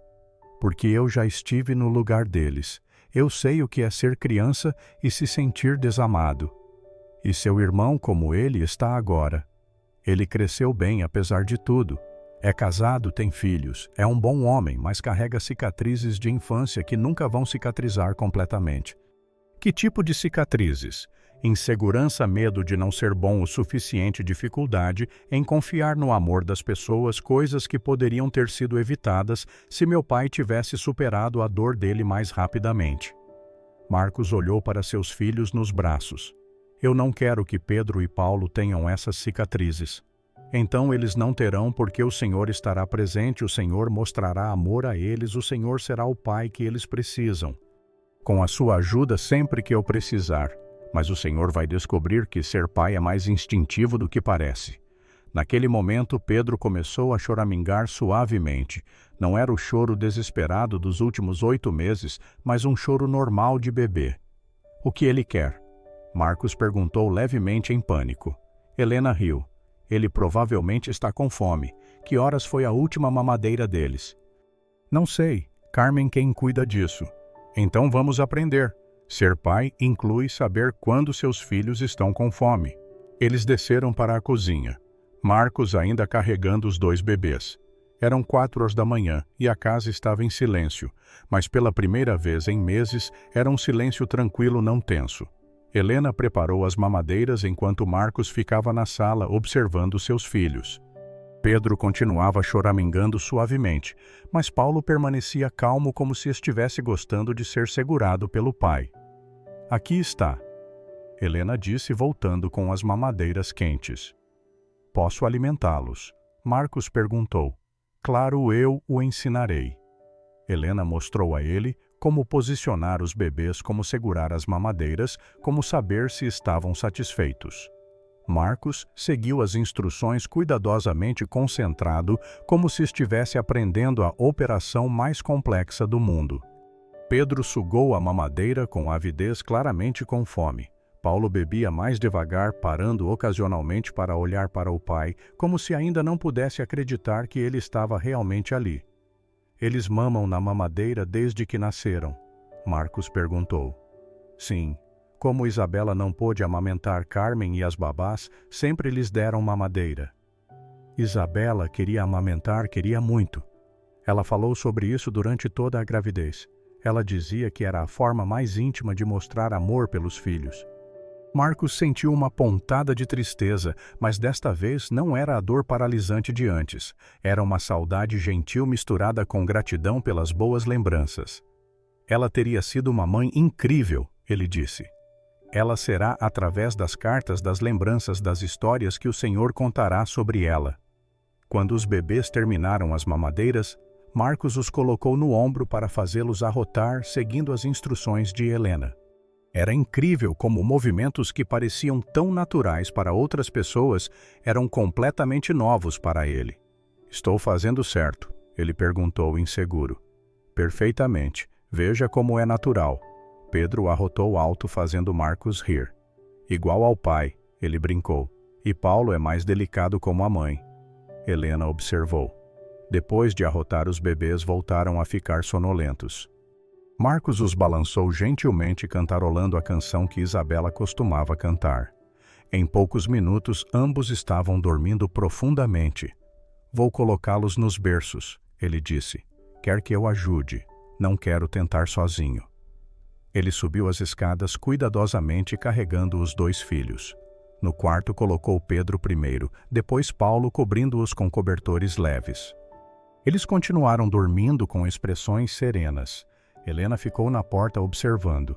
Porque eu já estive no lugar deles. Eu sei o que é ser criança e se sentir desamado. E seu irmão, como ele, está agora. Ele cresceu bem, apesar de tudo. É casado, tem filhos, é um bom homem, mas carrega cicatrizes de infância que nunca vão cicatrizar completamente. Que tipo de cicatrizes? Insegurança, medo de não ser bom o suficiente, dificuldade em confiar no amor das pessoas, coisas que poderiam ter sido evitadas se meu pai tivesse superado a dor dele mais rapidamente. Marcos olhou para seus filhos nos braços. Eu não quero que Pedro e Paulo tenham essas cicatrizes. Então eles não terão, porque o Senhor estará presente, o Senhor mostrará amor a eles, o Senhor será o Pai que eles precisam. Com a sua ajuda sempre que eu precisar. Mas o Senhor vai descobrir que ser pai é mais instintivo do que parece. Naquele momento, Pedro começou a choramingar suavemente. Não era o choro desesperado dos últimos 8 meses, mas um choro normal de bebê. O que ele quer? Marcos perguntou levemente em pânico. Helena riu. Ele provavelmente está com fome. Que horas foi a última mamadeira deles? Não sei. Carmen quem cuida disso. Então vamos aprender. Ser pai inclui saber quando seus filhos estão com fome. Eles desceram para a cozinha. Marcos ainda carregando os 2 bebês. Eram 4 da manhã e a casa estava em silêncio, mas pela primeira vez em meses era um silêncio tranquilo, não tenso. Helena preparou as mamadeiras enquanto Marcos ficava na sala observando seus filhos. Pedro continuava choramingando suavemente, mas Paulo permanecia calmo como se estivesse gostando de ser segurado pelo pai. Aqui está, Helena disse voltando com as mamadeiras quentes. Posso alimentá-los? Marcos perguntou. Claro, eu o ensinarei. Helena mostrou a ele como posicionar os bebês, como segurar as mamadeiras, como saber se estavam satisfeitos. Marcos seguiu as instruções cuidadosamente concentrado, como se estivesse aprendendo a operação mais complexa do mundo. Pedro sugou a mamadeira com avidez, claramente com fome. Paulo bebia mais devagar, parando ocasionalmente para olhar para o pai, como se ainda não pudesse acreditar que ele estava realmente ali. Eles mamam na mamadeira desde que nasceram? Marcos perguntou. Sim. Como Isabela não pôde amamentar Carmen e as babás, sempre lhes deram mamadeira. Isabela queria amamentar, queria muito. Ela falou sobre isso durante toda a gravidez. Ela dizia que era a forma mais íntima de mostrar amor pelos filhos. Marcos sentiu uma pontada de tristeza, mas desta vez não era a dor paralisante de antes. Era uma saudade gentil misturada com gratidão pelas boas lembranças. Ela teria sido uma mãe incrível, ele disse. Ela será através das cartas, das lembranças, das histórias que o Senhor contará sobre ela. Quando os bebês terminaram as mamadeiras, Marcos os colocou no ombro para fazê-los arrotar, seguindo as instruções de Helena. Era incrível como movimentos que pareciam tão naturais para outras pessoas eram completamente novos para ele. Estou fazendo certo? Ele perguntou inseguro. Perfeitamente. Veja como é natural. Pedro arrotou alto, fazendo Marcos rir. Igual ao pai, ele brincou. E Paulo é mais delicado como a mãe. Helena observou. Depois de arrotar, os bebês voltaram a ficar sonolentos. Marcos os balançou gentilmente, cantarolando a canção que Isabela costumava cantar. Em poucos minutos, ambos estavam dormindo profundamente. Vou colocá-los nos berços, ele disse. Quer que eu ajude. Não quero tentar sozinho. Ele subiu as escadas cuidadosamente, carregando os 2 filhos. No quarto colocou Pedro primeiro, depois Paulo, cobrindo-os com cobertores leves. Eles continuaram dormindo com expressões serenas. Helena ficou na porta observando.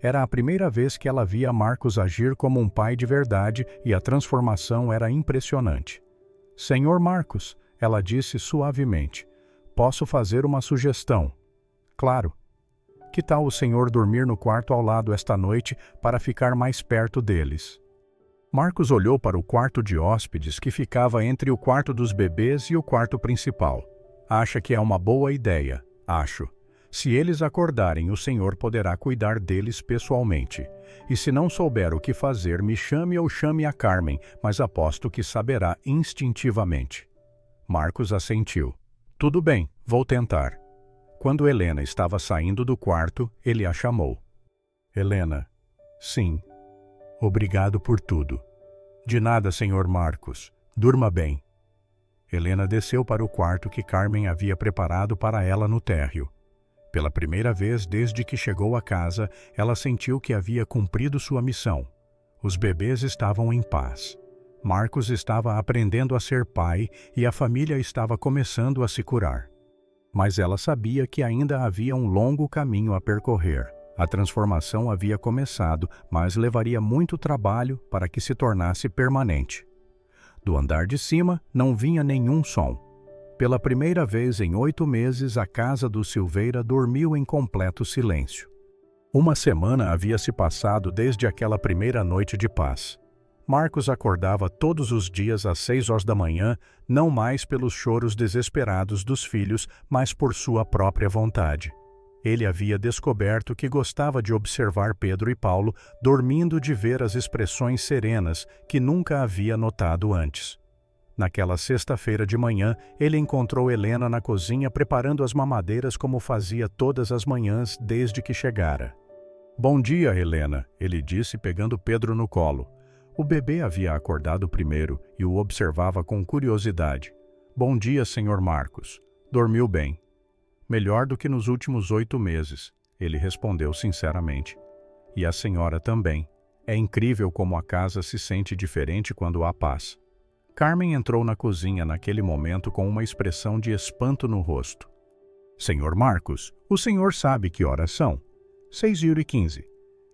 Era a primeira vez que ela via Marcos agir como um pai de verdade e a transformação era impressionante. Senhor Marcos, ela disse suavemente, posso fazer uma sugestão? Claro. Que tal o senhor dormir no quarto ao lado esta noite para ficar mais perto deles? Marcos olhou para o quarto de hóspedes que ficava entre o quarto dos bebês e o quarto principal. Acha que é uma boa ideia? Acho. Se eles acordarem, o Senhor poderá cuidar deles pessoalmente. E se não souber o que fazer, me chame ou chame a Carmen, mas aposto que saberá instintivamente. Marcos assentiu. Tudo bem, vou tentar. Quando Helena estava saindo do quarto, ele a chamou. Helena. Sim. Obrigado por tudo. De nada, Sr. Marcos. Durma bem. Helena desceu para o quarto que Carmen havia preparado para ela no térreo. Pela primeira vez desde que chegou à casa, ela sentiu que havia cumprido sua missão. Os bebês estavam em paz. Marcos estava aprendendo a ser pai e a família estava começando a se curar. Mas ela sabia que ainda havia um longo caminho a percorrer. A transformação havia começado, mas levaria muito trabalho para que se tornasse permanente. Do andar de cima não vinha nenhum som. Pela primeira vez em 8 meses, a casa do Silveira dormiu em completo silêncio. Uma semana havia se passado desde aquela primeira noite de paz. Marcos acordava todos os dias às 6 horas da manhã, não mais pelos choros desesperados dos filhos, mas por sua própria vontade. Ele havia descoberto que gostava de observar Pedro e Paulo dormindo, de ver as expressões serenas que nunca havia notado antes. Naquela sexta-feira de manhã, ele encontrou Helena na cozinha preparando as mamadeiras como fazia todas as manhãs desde que chegara. Bom dia, Helena, ele disse pegando Pedro no colo. O bebê havia acordado primeiro e o observava com curiosidade. Bom dia, Sr. Marcos. Dormiu bem. Melhor do que nos últimos 8 meses, ele respondeu sinceramente. E a senhora também. É incrível como a casa se sente diferente quando há paz. Carmen entrou na cozinha naquele momento com uma expressão de espanto no rosto. Senhor Marcos, o senhor sabe que horas são? 6h15.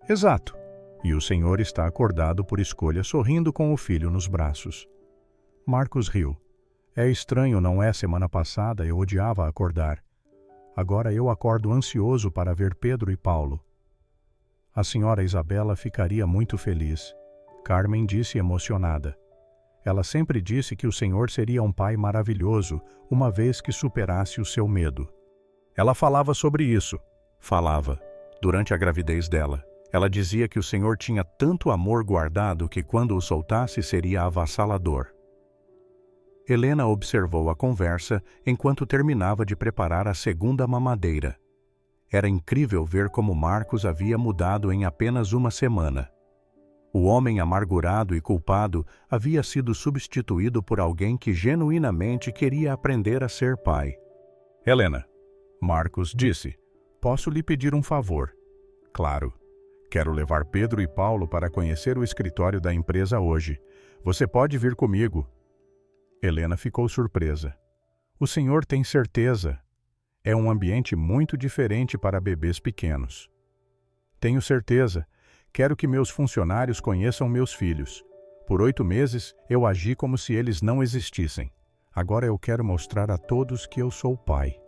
Exato. E o senhor está acordado por escolha, sorrindo com o filho nos braços. Marcos riu. É estranho, não é? Semana passada eu odiava acordar. Agora eu acordo ansioso para ver Pedro e Paulo. A senhora Isabela ficaria muito feliz. Carmen disse emocionada. Ela sempre disse que o Senhor seria um pai maravilhoso, uma vez que superasse o seu medo. Ela falava sobre isso. Falava. Durante a gravidez dela. Ela dizia que o Senhor tinha tanto amor guardado que quando o soltasse seria avassalador. Helena observou a conversa enquanto terminava de preparar a segunda mamadeira. Era incrível ver como Marcos havia mudado em apenas uma semana. O homem amargurado e culpado havia sido substituído por alguém que genuinamente queria aprender a ser pai. Helena, Marcos disse, posso lhe pedir um favor? Claro. Quero levar Pedro e Paulo para conhecer o escritório da empresa hoje. Você pode vir comigo. Helena ficou surpresa. O senhor tem certeza? É um ambiente muito diferente para bebês pequenos. Tenho certeza. Quero que meus funcionários conheçam meus filhos. Por 8 meses, eu agi como se eles não existissem. Agora eu quero mostrar a todos que eu sou pai.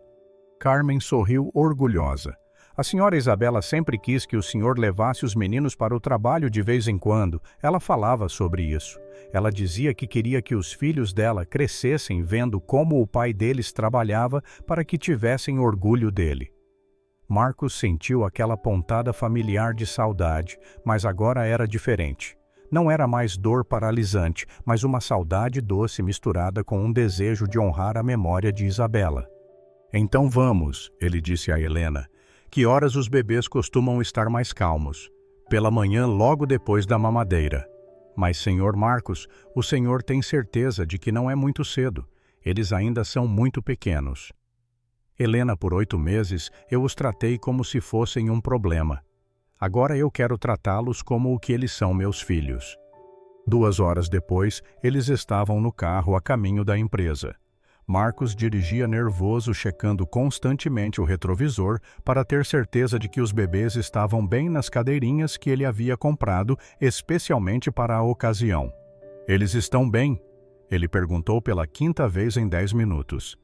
Carmen sorriu orgulhosa. A senhora Isabela sempre quis que o senhor levasse os meninos para o trabalho de vez em quando. Ela falava sobre isso. Ela dizia que queria que os filhos dela crescessem vendo como o pai deles trabalhava para que tivessem orgulho dele. Marcos sentiu aquela pontada familiar de saudade, mas agora era diferente. Não era mais dor paralisante, mas uma saudade doce misturada com um desejo de honrar a memória de Isabela. Então vamos, ele disse a Helena. Que horas os bebês costumam estar mais calmos? Pela manhã, logo depois da mamadeira. Mas, Senhor Marcos, o senhor tem certeza de que não é muito cedo. Eles ainda são muito pequenos. Helena, por 8 meses, eu os tratei como se fossem um problema. Agora eu quero tratá-los como o que eles são, meus filhos. 2 horas depois, eles estavam no carro a caminho da empresa. Marcos dirigia nervoso, checando constantemente o retrovisor para ter certeza de que os bebês estavam bem nas cadeirinhas que ele havia comprado especialmente para a ocasião. Eles estão bem? Ele perguntou pela 5ª vez em 10 minutos.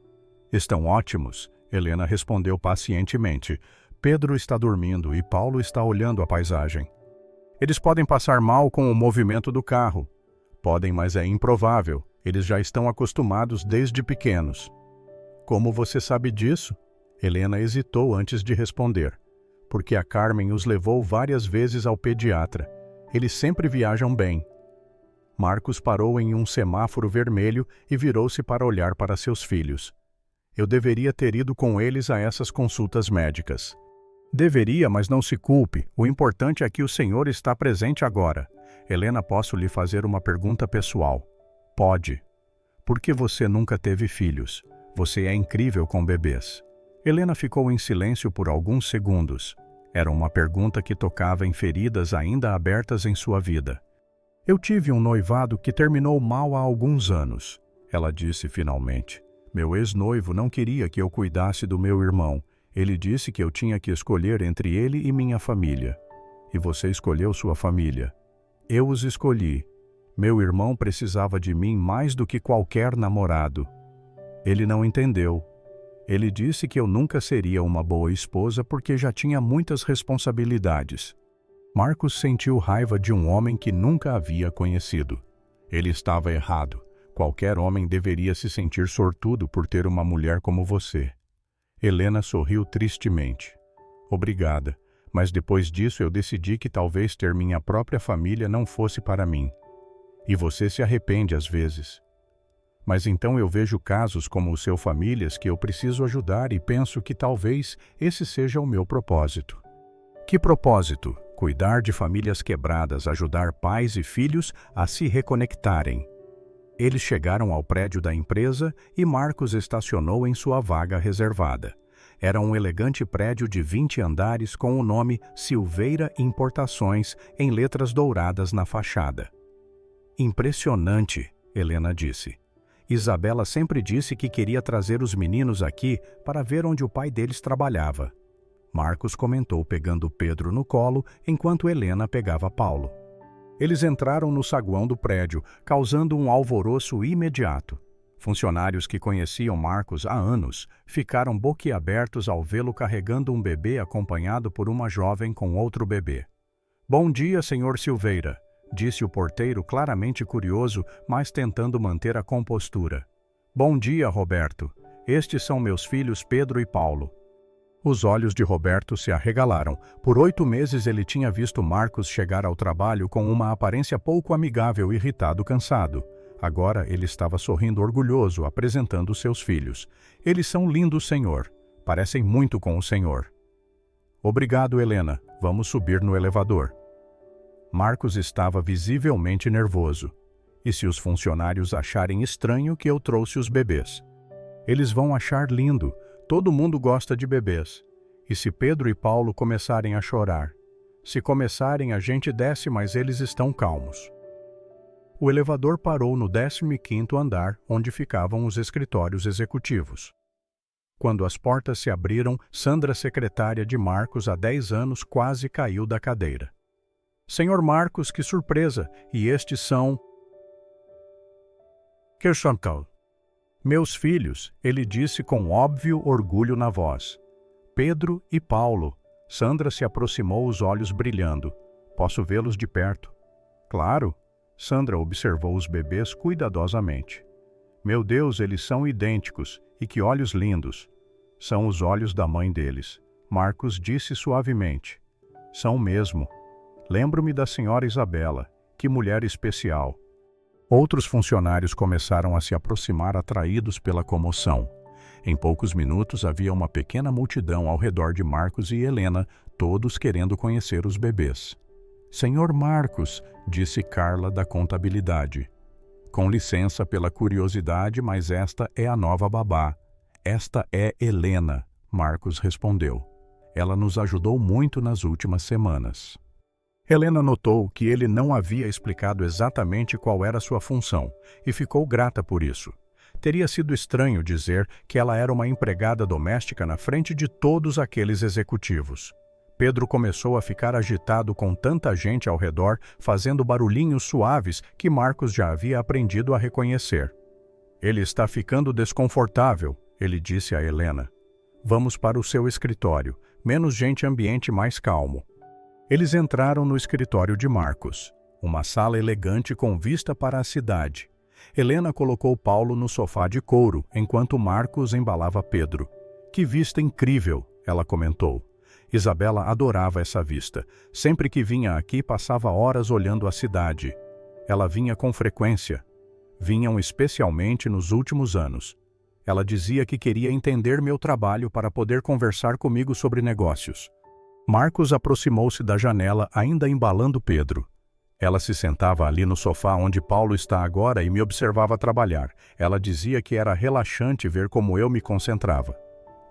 Estão ótimos, Helena respondeu pacientemente. Pedro está dormindo e Paulo está olhando a paisagem. Eles podem passar mal com o movimento do carro. Podem, mas é improvável. Eles já estão acostumados desde pequenos. Como você sabe disso? Helena hesitou antes de responder, porque a Carmen os levou várias vezes ao pediatra. Eles sempre viajam bem. Marcos parou em um semáforo vermelho e virou-se para olhar para seus filhos. Eu deveria ter ido com eles a essas consultas médicas. Deveria, mas não se culpe. O importante é que o senhor está presente agora. Helena, posso lhe fazer uma pergunta pessoal? Pode. Por que você nunca teve filhos? Você é incrível com bebês. Helena ficou em silêncio por alguns segundos. Era uma pergunta que tocava em feridas ainda abertas em sua vida. Eu tive um noivado que terminou mal há alguns anos. Ela disse finalmente. Meu ex-noivo não queria que eu cuidasse do meu irmão. Ele disse que eu tinha que escolher entre ele e minha família. E você escolheu sua família. Eu os escolhi. Meu irmão precisava de mim mais do que qualquer namorado. Ele não entendeu. Ele disse que eu nunca seria uma boa esposa porque já tinha muitas responsabilidades. Marcos sentiu raiva de um homem que nunca havia conhecido. Ele estava errado. Qualquer homem deveria se sentir sortudo por ter uma mulher como você. Helena sorriu tristemente. Obrigada, mas depois disso eu decidi que talvez ter minha própria família não fosse para mim. E você se arrepende às vezes. Mas então eu vejo casos como o seu famílias que eu preciso ajudar e penso que talvez esse seja o meu propósito. Que propósito? Cuidar de famílias quebradas, ajudar pais e filhos a se reconectarem. Eles chegaram ao prédio da empresa e Marcos estacionou em sua vaga reservada. Era um elegante prédio de 20 andares com o nome Silveira Importações em letras douradas na fachada. Impressionante, Helena disse. Isabela sempre disse que queria trazer os meninos aqui para ver onde o pai deles trabalhava. Marcos comentou pegando Pedro no colo enquanto Helena pegava Paulo. Eles entraram no saguão do prédio, causando um alvoroço imediato. Funcionários que conheciam Marcos há anos ficaram boquiabertos ao vê-lo carregando um bebê acompanhado por uma jovem com outro bebê. Bom dia, senhor Silveira, disse o porteiro claramente curioso, mas tentando manter a compostura. Bom dia, Roberto. Estes são meus filhos Pedro e Paulo. Os olhos de Roberto se arregalaram. Por 8 meses ele tinha visto Marcos chegar ao trabalho com uma aparência pouco amigável, irritado, cansado. Agora ele estava sorrindo orgulhoso, apresentando seus filhos. Eles são lindos, senhor. Parecem muito com o senhor. Obrigado, Helena. Vamos subir no elevador. Marcos estava visivelmente nervoso. E se os funcionários acharem estranho que eu trouxe os bebês? Eles vão achar lindo. Todo mundo gosta de bebês. E se Pedro e Paulo começarem a chorar? Se começarem, a gente desce, mas eles estão calmos. O elevador parou no 15º andar, onde ficavam os escritórios executivos. Quando as portas se abriram, Sandra, secretária de Marcos há 10 anos, quase caiu da cadeira. Senhor Marcos, que surpresa! E estes são... Kirschantal. Meus filhos, ele disse com óbvio orgulho na voz. Pedro e Paulo. Sandra se aproximou, os olhos brilhando. Posso vê-los de perto? Claro. Sandra observou os bebês cuidadosamente. Meu Deus, eles são idênticos. E que olhos lindos. São os olhos da mãe deles. Marcos disse suavemente. São mesmo. Lembro-me da senhora Isabela. Que mulher especial. Outros funcionários começaram a se aproximar, atraídos pela comoção. Em poucos minutos havia uma pequena multidão ao redor de Marcos e Helena, todos querendo conhecer os bebês. Senhor Marcos, disse Carla da contabilidade. Com licença pela curiosidade, mas esta é a nova babá. Esta é Helena, Marcos respondeu. Ela nos ajudou muito nas últimas semanas. Helena notou que ele não havia explicado exatamente qual era sua função e ficou grata por isso. Teria sido estranho dizer que ela era uma empregada doméstica na frente de todos aqueles executivos. Pedro começou a ficar agitado com tanta gente ao redor, fazendo barulhinhos suaves que Marcos já havia aprendido a reconhecer. Ele está ficando desconfortável, ele disse a Helena. Vamos para o seu escritório. Menos gente, ambiente mais calmo. Eles entraram no escritório de Marcos, uma sala elegante com vista para a cidade. Helena colocou Paulo no sofá de couro, enquanto Marcos embalava Pedro. Que vista incrível, ela comentou. Isabela adorava essa vista. Sempre que vinha aqui, passava horas olhando a cidade. Ela vinha com frequência. Vinham especialmente nos últimos anos. Ela dizia que queria entender meu trabalho para poder conversar comigo sobre negócios. Marcos aproximou-se da janela, ainda embalando Pedro. Ela se sentava ali no sofá onde Paulo está agora e me observava trabalhar. Ela dizia que era relaxante ver como eu me concentrava.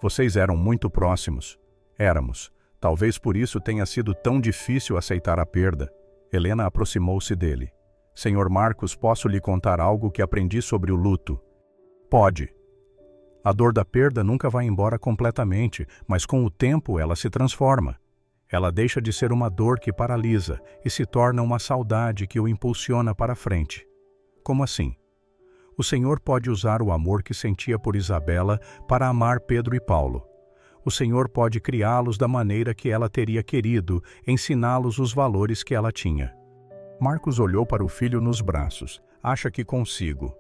Vocês eram muito próximos. Éramos. Talvez por isso tenha sido tão difícil aceitar a perda. Helena aproximou-se dele. Senhor Marcos, posso lhe contar algo que aprendi sobre o luto? Pode. A dor da perda nunca vai embora completamente, mas com o tempo ela se transforma. Ela deixa de ser uma dor que paralisa e se torna uma saudade que o impulsiona para frente. Como assim? O Senhor pode usar o amor que sentia por Isabela para amar Pedro e Paulo. O Senhor pode criá-los da maneira que ela teria querido, ensiná-los os valores que ela tinha. Marcos olhou para o filho nos braços. Acha que consigo.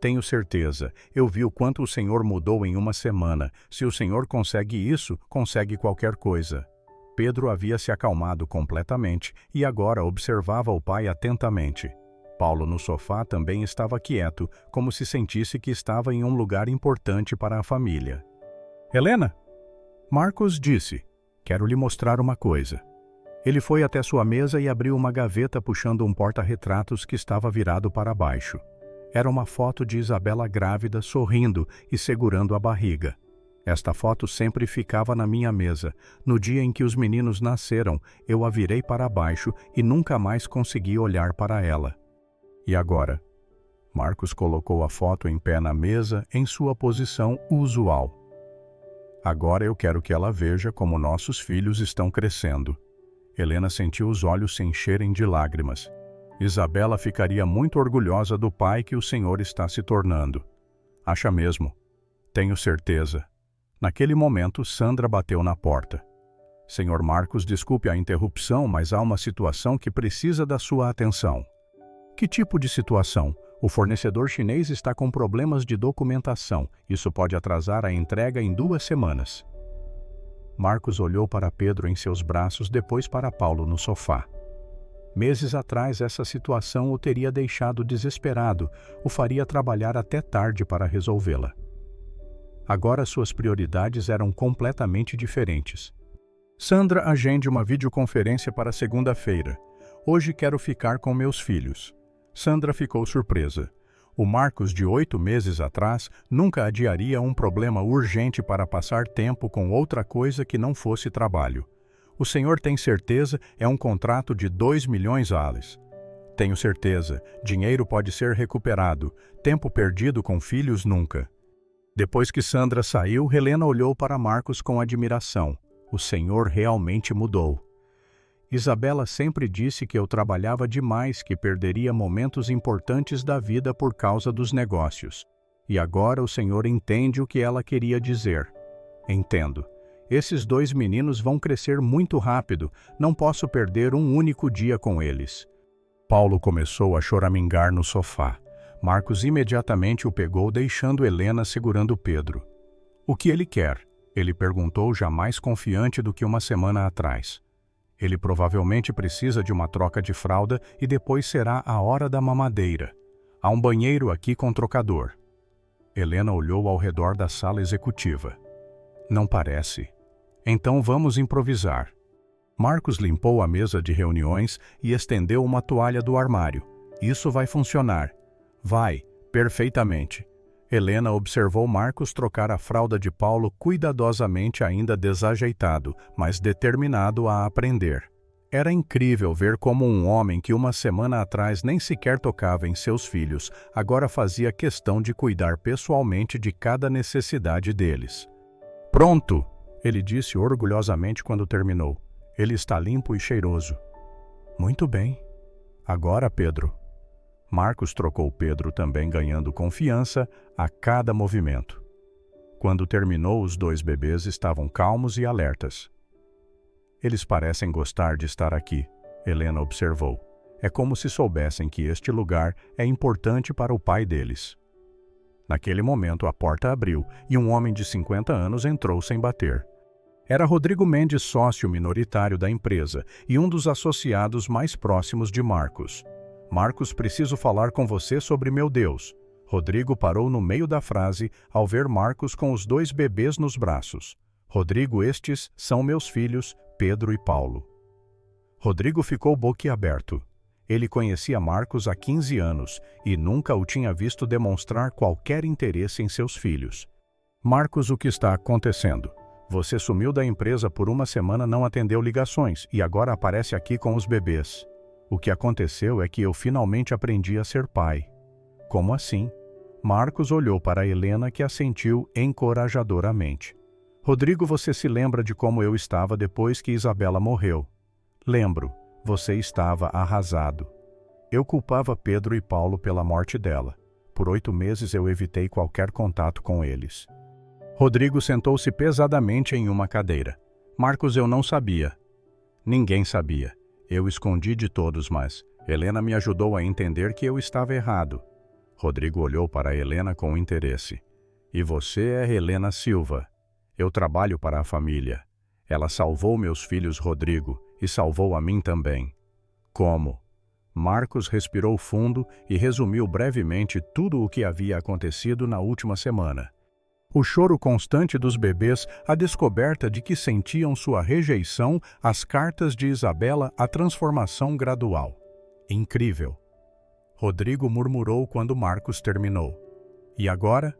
Tenho certeza. Eu vi o quanto o Senhor mudou em uma semana. Se o Senhor consegue isso, consegue qualquer coisa. Pedro havia se acalmado completamente e agora observava o pai atentamente. Paulo no sofá também estava quieto, como se sentisse que estava em um lugar importante para a família. Helena? Marcos disse, quero lhe mostrar uma coisa. Ele foi até sua mesa e abriu uma gaveta puxando um porta-retratos que estava virado para baixo. Era uma foto de Isabela grávida, sorrindo e segurando a barriga. Esta foto sempre ficava na minha mesa. No dia em que os meninos nasceram, eu a virei para baixo e nunca mais consegui olhar para ela. E agora? Marcos colocou a foto em pé na mesa, em sua posição usual. Agora eu quero que ela veja como nossos filhos estão crescendo. Helena sentiu os olhos se encherem de lágrimas. Isabela ficaria muito orgulhosa do pai que o Senhor está se tornando. Acha mesmo? Tenho certeza. Naquele momento, Sandra bateu na porta. Senhor Marcos, desculpe a interrupção, mas há uma situação que precisa da sua atenção. Que tipo de situação? O fornecedor chinês está com problemas de documentação. Isso pode atrasar a entrega em 2 semanas. Marcos olhou para Pedro em seus braços, depois para Paulo no sofá. Meses atrás, essa situação o teria deixado desesperado, o faria trabalhar até tarde para resolvê-la. Agora suas prioridades eram completamente diferentes. Sandra, agende uma videoconferência para segunda-feira. Hoje quero ficar com meus filhos. Sandra ficou surpresa. O Marcos, de 8 meses atrás, nunca adiaria um problema urgente para passar tempo com outra coisa que não fosse trabalho. O senhor tem certeza? É um contrato de 2 milhões ALs. Tenho certeza. Dinheiro pode ser recuperado. Tempo perdido com filhos nunca. Depois que Sandra saiu, Helena olhou para Marcos com admiração. O senhor realmente mudou. Isabela sempre disse que eu trabalhava demais, que perderia momentos importantes da vida por causa dos negócios. E agora o senhor entende o que ela queria dizer. Entendo. Esses 2 meninos vão crescer muito rápido, não posso perder um único dia com eles. Paulo começou a choramingar no sofá. Marcos imediatamente o pegou, deixando Helena segurando Pedro. O que ele quer? Ele perguntou, já mais confiante do que uma semana atrás. Ele provavelmente precisa de uma troca de fralda e depois será a hora da mamadeira. Há um banheiro aqui com trocador. Helena olhou ao redor da sala executiva. Não parece. Então vamos improvisar. Marcos limpou a mesa de reuniões e estendeu uma toalha do armário. Isso vai funcionar. Vai, perfeitamente. Helena observou Marcos trocar a fralda de Paulo cuidadosamente, ainda desajeitado, mas determinado a aprender. Era incrível ver como um homem que uma semana atrás nem sequer tocava em seus filhos, agora fazia questão de cuidar pessoalmente de cada necessidade deles. Pronto! Ele disse orgulhosamente quando terminou. Ele está limpo e cheiroso. Muito bem. Agora, Pedro. Marcos trocou Pedro, também ganhando confiança a cada movimento. Quando terminou, os 2 bebês estavam calmos e alertas. Eles parecem gostar de estar aqui, Helena observou. É como se soubessem que este lugar é importante para o pai deles. Naquele momento, a porta abriu e um homem de 50 anos entrou sem bater. Era Rodrigo Mendes, sócio minoritário da empresa e um dos associados mais próximos de Marcos. Marcos, preciso falar com você sobre meu Deus. Rodrigo parou no meio da frase ao ver Marcos com os 2 bebês nos braços. Rodrigo, estes são meus filhos, Pedro e Paulo. Rodrigo ficou boquiaberto. Ele conhecia Marcos há 15 anos e nunca o tinha visto demonstrar qualquer interesse em seus filhos. Marcos, o que está acontecendo? Você sumiu da empresa por uma semana, não atendeu ligações e agora aparece aqui com os bebês. O que aconteceu é que eu finalmente aprendi a ser pai. Como assim? Marcos olhou para Helena, que assentiu encorajadoramente. Rodrigo, você se lembra de como eu estava depois que Isabela morreu? Lembro, você estava arrasado. Eu culpava Pedro e Paulo pela morte dela. Por 8 meses eu evitei qualquer contato com eles. Rodrigo sentou-se pesadamente em uma cadeira. Marcos, eu não sabia. Ninguém sabia. Eu escondi de todos, mas Helena me ajudou a entender que eu estava errado. Rodrigo olhou para Helena com interesse. E você é Helena Silva. Eu trabalho para a família. Ela salvou meus filhos, Rodrigo, e salvou a mim também. Como? Marcos respirou fundo e resumiu brevemente tudo o que havia acontecido na última semana. O choro constante dos bebês, a descoberta de que sentiam sua rejeição, as cartas de Isabela, a transformação gradual. Incrível. Rodrigo murmurou quando Marcos terminou. E agora?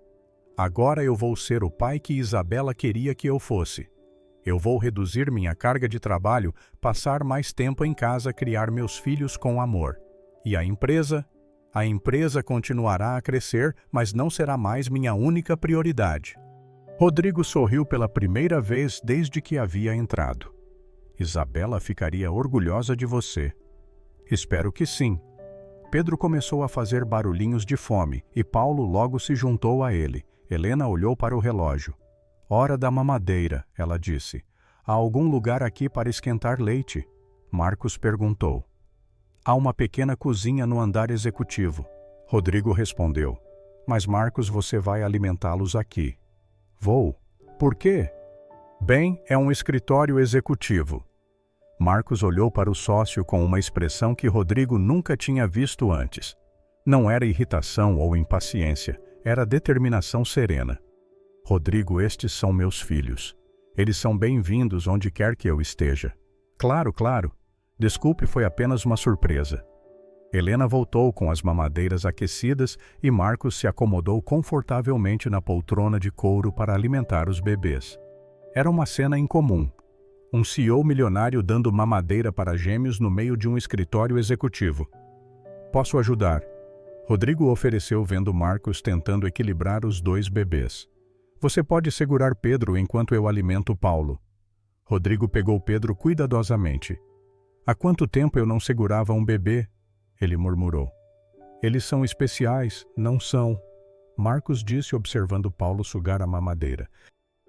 Agora eu vou ser o pai que Isabela queria que eu fosse. Eu vou reduzir minha carga de trabalho, passar mais tempo em casa, criar meus filhos com amor. E a empresa? A empresa continuará a crescer, mas não será mais minha única prioridade. Rodrigo sorriu pela primeira vez desde que havia entrado. Isabela ficaria orgulhosa de você. Espero que sim. Pedro começou a fazer barulhinhos de fome e Paulo logo se juntou a ele. Helena olhou para o relógio. Hora da mamadeira, ela disse. Há algum lugar aqui para esquentar leite? Marcos perguntou. Há uma pequena cozinha no andar executivo. Rodrigo respondeu. Mas Marcos, você vai alimentá-los aqui. Vou. Por quê? Bem, é um escritório executivo. Marcos olhou para o sócio com uma expressão que Rodrigo nunca tinha visto antes. Não era irritação ou impaciência, era determinação serena. Rodrigo, estes são meus filhos. Eles são bem-vindos onde quer que eu esteja. Claro, claro. Desculpe, foi apenas uma surpresa. Helena voltou com as mamadeiras aquecidas e Marcos se acomodou confortavelmente na poltrona de couro para alimentar os bebês. Era uma cena incomum. Um CEO milionário dando mamadeira para gêmeos no meio de um escritório executivo. Posso ajudar? Rodrigo ofereceu, vendo Marcos tentando equilibrar os 2 bebês. Você pode segurar Pedro enquanto eu alimento Paulo. Rodrigo pegou Pedro cuidadosamente. Há quanto tempo eu não segurava um bebê? Ele murmurou. Eles são especiais, não são? Marcos disse, observando Paulo sugar a mamadeira.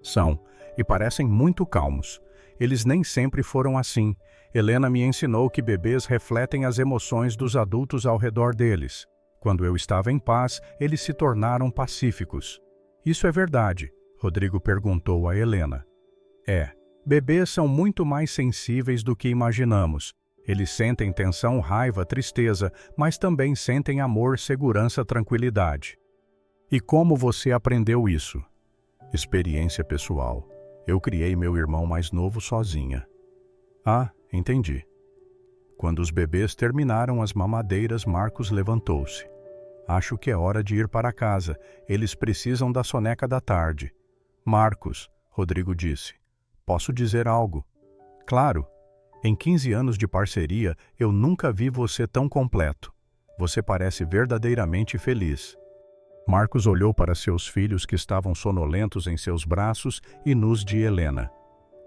São, e parecem muito calmos. Eles nem sempre foram assim. Helena me ensinou que bebês refletem as emoções dos adultos ao redor deles. Quando eu estava em paz, eles se tornaram pacíficos. Isso é verdade? Rodrigo perguntou a Helena. É. Bebês são muito mais sensíveis do que imaginamos. Eles sentem tensão, raiva, tristeza, mas também sentem amor, segurança, tranquilidade. E como você aprendeu isso? Experiência pessoal. Eu criei meu irmão mais novo sozinha. Ah, entendi. Quando os bebês terminaram as mamadeiras, Marcos levantou-se. Acho que é hora de ir para casa. Eles precisam da soneca da tarde. Marcos, Rodrigo disse. Posso dizer algo? Claro. Em 15 anos de parceria, eu nunca vi você tão completo. Você parece verdadeiramente feliz. Marcos olhou para seus filhos que estavam sonolentos em seus braços e nus de Helena.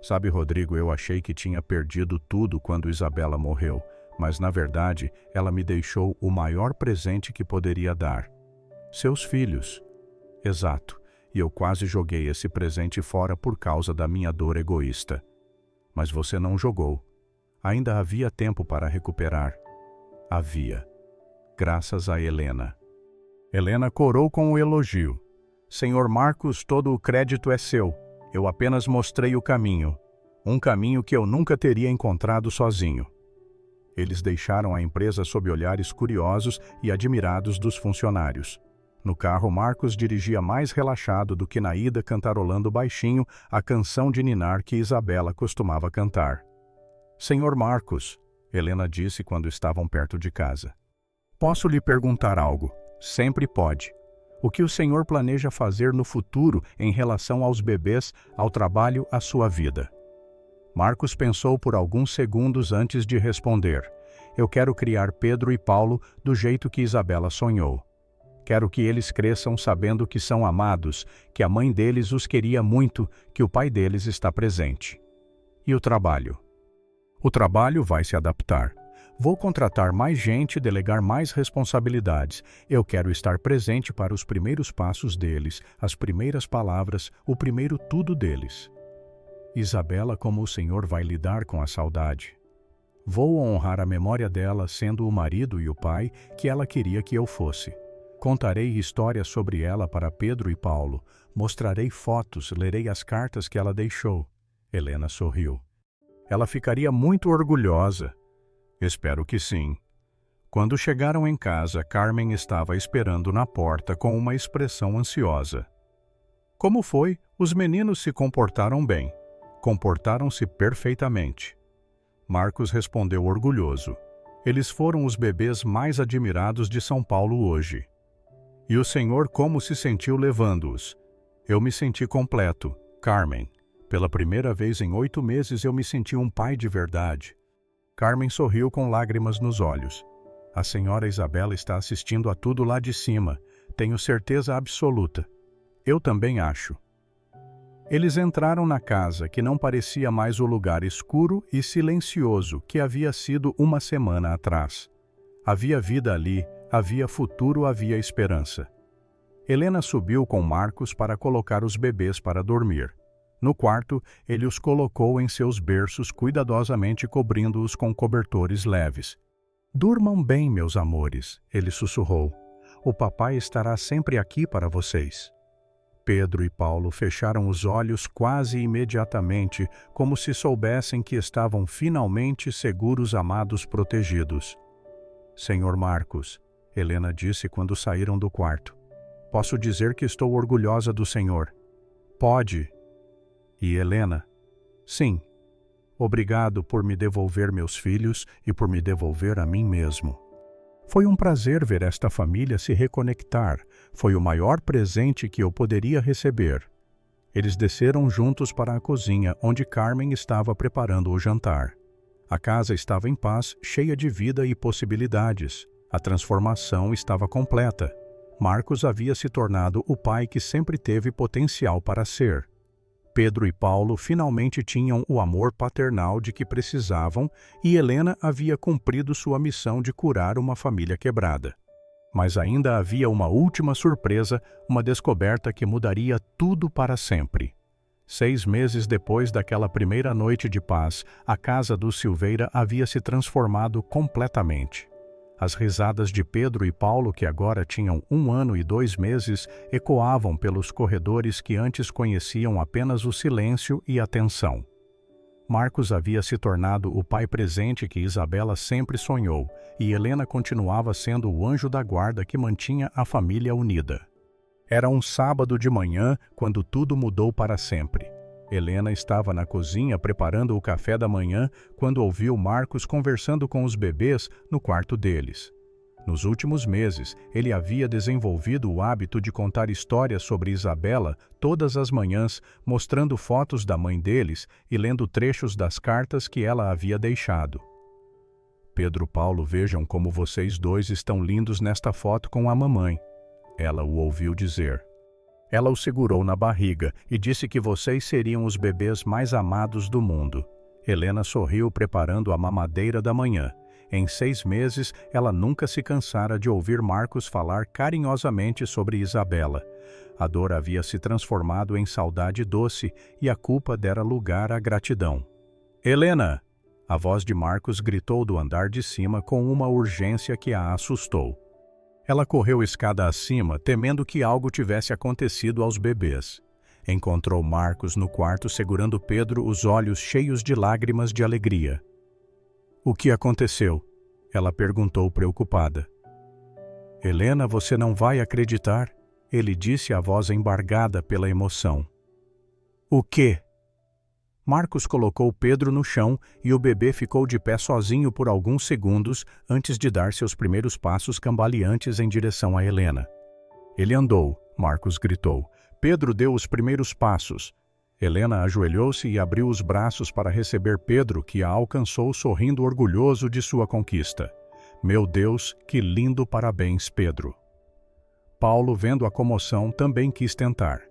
Sabe, Rodrigo, eu achei que tinha perdido tudo quando Isabela morreu, mas na verdade ela me deixou o maior presente que poderia dar. Seus filhos. Exato. E eu quase joguei esse presente fora por causa da minha dor egoísta. Mas você não jogou. Ainda havia tempo para recuperar. Havia. Graças a Helena. Helena corou com o elogio. Senhor Marcos, todo o crédito é seu. Eu apenas mostrei o caminho. Um caminho que eu nunca teria encontrado sozinho. Eles deixaram a empresa sob olhares curiosos e admirados dos funcionários. No carro, Marcos dirigia mais relaxado do que na ida, cantarolando baixinho a canção de ninar que Isabela costumava cantar. Senhor Marcos, Helena disse quando estavam perto de casa. Posso lhe perguntar algo? Sempre pode. O que o senhor planeja fazer no futuro em relação aos bebês, ao trabalho, à sua vida? Marcos pensou por alguns segundos antes de responder. Eu quero criar Pedro e Paulo do jeito que Isabela sonhou. Quero que eles cresçam sabendo que são amados, que a mãe deles os queria muito, que o pai deles está presente. E o trabalho? O trabalho vai se adaptar. Vou contratar mais gente, delegar mais responsabilidades. Eu quero estar presente para os primeiros passos deles, as primeiras palavras, o primeiro tudo deles. Isabela, como o Senhor vai lidar com a saudade? Vou honrar a memória dela sendo o marido e o pai que ela queria que eu fosse. Contarei histórias sobre ela para Pedro e Paulo. Mostrarei fotos, lerei as cartas que ela deixou. Helena sorriu. Ela ficaria muito orgulhosa. Espero que sim. Quando chegaram em casa, Carmen estava esperando na porta com uma expressão ansiosa. Como foi? Os meninos se comportaram bem. Comportaram-se perfeitamente. Marcos respondeu orgulhoso. Eles foram os bebês mais admirados de São Paulo hoje. E o senhor como se sentiu levando-os? Eu me senti completo, Carmen. Pela primeira vez em 8 meses eu me senti um pai de verdade. Carmen sorriu com lágrimas nos olhos. A senhora Isabela está assistindo a tudo lá de cima. Tenho certeza absoluta. Eu também acho. Eles entraram na casa, que não parecia mais o lugar escuro e silencioso que havia sido uma semana atrás. Havia vida ali, havia futuro, havia esperança. Helena subiu com Marcos para colocar os bebês para dormir. No quarto, ele os colocou em seus berços, cuidadosamente cobrindo-os com cobertores leves. Durmam bem, meus amores, ele sussurrou. O papai estará sempre aqui para vocês. Pedro e Paulo fecharam os olhos quase imediatamente, como se soubessem que estavam finalmente seguros, amados, protegidos. Senhor Marcos, Helena disse quando saíram do quarto. Posso dizer que estou orgulhosa do senhor. Pode. E Helena? Sim. Obrigado por me devolver meus filhos e por me devolver a mim mesmo. Foi um prazer ver esta família se reconectar. Foi o maior presente que eu poderia receber. Eles desceram juntos para a cozinha, onde Carmen estava preparando o jantar. A casa estava em paz, cheia de vida e possibilidades. A transformação estava completa. Marcos havia se tornado o pai que sempre teve potencial para ser. Pedro e Paulo finalmente tinham o amor paternal de que precisavam e Helena havia cumprido sua missão de curar uma família quebrada. Mas ainda havia uma última surpresa, uma descoberta que mudaria tudo para sempre. 6 meses depois daquela primeira noite de paz, a casa dos Silveira havia se transformado completamente. As risadas de Pedro e Paulo, que agora tinham 1 ano e 2 meses, ecoavam pelos corredores que antes conheciam apenas o silêncio e a tensão. Marcos havia se tornado o pai presente que Isabela sempre sonhou, e Helena continuava sendo o anjo da guarda que mantinha a família unida. Era um sábado de manhã, quando tudo mudou para sempre. Helena estava na cozinha preparando o café da manhã quando ouviu Marcos conversando com os bebês no quarto deles. Nos últimos meses, ele havia desenvolvido o hábito de contar histórias sobre Isabela todas as manhãs, mostrando fotos da mãe deles e lendo trechos das cartas que ela havia deixado. Pedro, Paulo, vejam como vocês dois estão lindos nesta foto com a mamãe. Ela o ouviu dizer. Ela o segurou na barriga e disse que vocês seriam os bebês mais amados do mundo. Helena sorriu preparando a mamadeira da manhã. Em 6 meses, ela nunca se cansara de ouvir Marcos falar carinhosamente sobre Isabela. A dor havia se transformado em saudade doce e a culpa dera lugar à gratidão. Helena! A voz de Marcos gritou do andar de cima com uma urgência que a assustou. Ela correu escada acima, temendo que algo tivesse acontecido aos bebês. Encontrou Marcos no quarto segurando Pedro, os olhos cheios de lágrimas de alegria. "O que aconteceu?" ela perguntou preocupada. "Helena, você não vai acreditar", ele disse, a voz embargada pela emoção. "O quê?" Marcos colocou Pedro no chão e o bebê ficou de pé sozinho por alguns segundos antes de dar seus primeiros passos cambaleantes em direção a Helena. "Ele andou", Marcos gritou. Pedro deu os primeiros passos. Helena ajoelhou-se e abriu os braços para receber Pedro, que a alcançou sorrindo orgulhoso de sua conquista. "Meu Deus, que lindo parabéns, Pedro." Paulo, vendo a comoção, também quis tentar.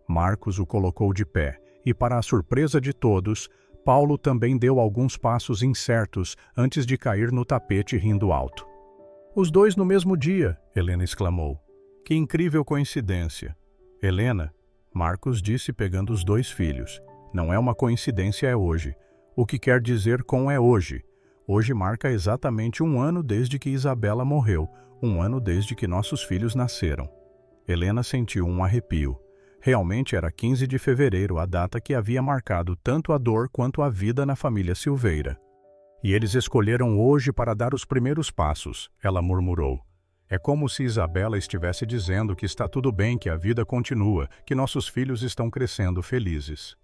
Marcos o colocou de pé. E, para a surpresa de todos, Paulo também deu alguns passos incertos antes de cair no tapete rindo alto. "Os dois no mesmo dia!" Helena exclamou. "Que incrível coincidência!" "Helena," Marcos disse pegando os dois filhos, "não é uma coincidência, é hoje. O que quer dizer com é hoje? Hoje marca exatamente 1 ano desde que Isabela morreu, 1 ano desde que nossos filhos nasceram." Helena sentiu um arrepio. Realmente era 15 de fevereiro, a data que havia marcado tanto a dor quanto a vida na família Silveira. "E eles escolheram hoje para dar os primeiros passos", ela murmurou. "É como se Isabela estivesse dizendo que está tudo bem, que a vida continua, que nossos filhos estão crescendo felizes."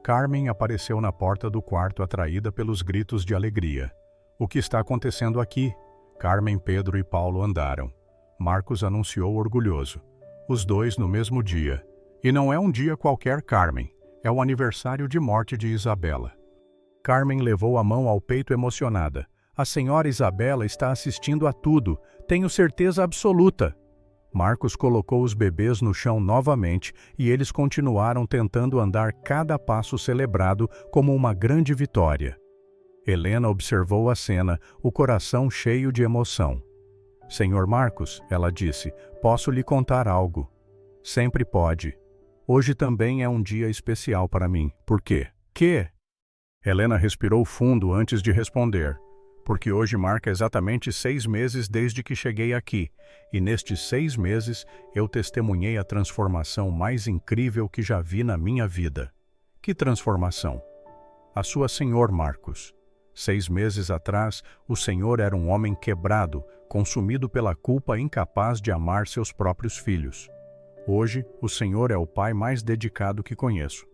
Carmen apareceu na porta do quarto atraída pelos gritos de alegria. "O que está acontecendo aqui?" Carmen, Pedro e Paulo andaram. Marcos anunciou orgulhoso. "Os dois no mesmo dia. E não é um dia qualquer, Carmen. É o aniversário de morte de Isabela." Carmen levou a mão ao peito emocionada. "A senhora Isabela está assistindo a tudo. Tenho certeza absoluta." Marcos colocou os bebês no chão novamente e eles continuaram tentando andar cada passo celebrado como uma grande vitória. Helena observou a cena, o coração cheio de emoção. "Senhor Marcos," ela disse, "posso lhe contar algo?" "Sempre pode. Hoje também é um dia especial para mim." "Por quê?" "Quê?" Helena respirou fundo antes de responder. "Porque hoje marca exatamente 6 meses desde que cheguei aqui, e nestes 6 meses eu testemunhei a transformação mais incrível que já vi na minha vida." "Que transformação?" "A sua, Senhor Marcos. 6 meses atrás, o Senhor era um homem quebrado, consumido pela culpa, incapaz de amar seus próprios filhos. Hoje, o Senhor é o pai mais dedicado que conheço."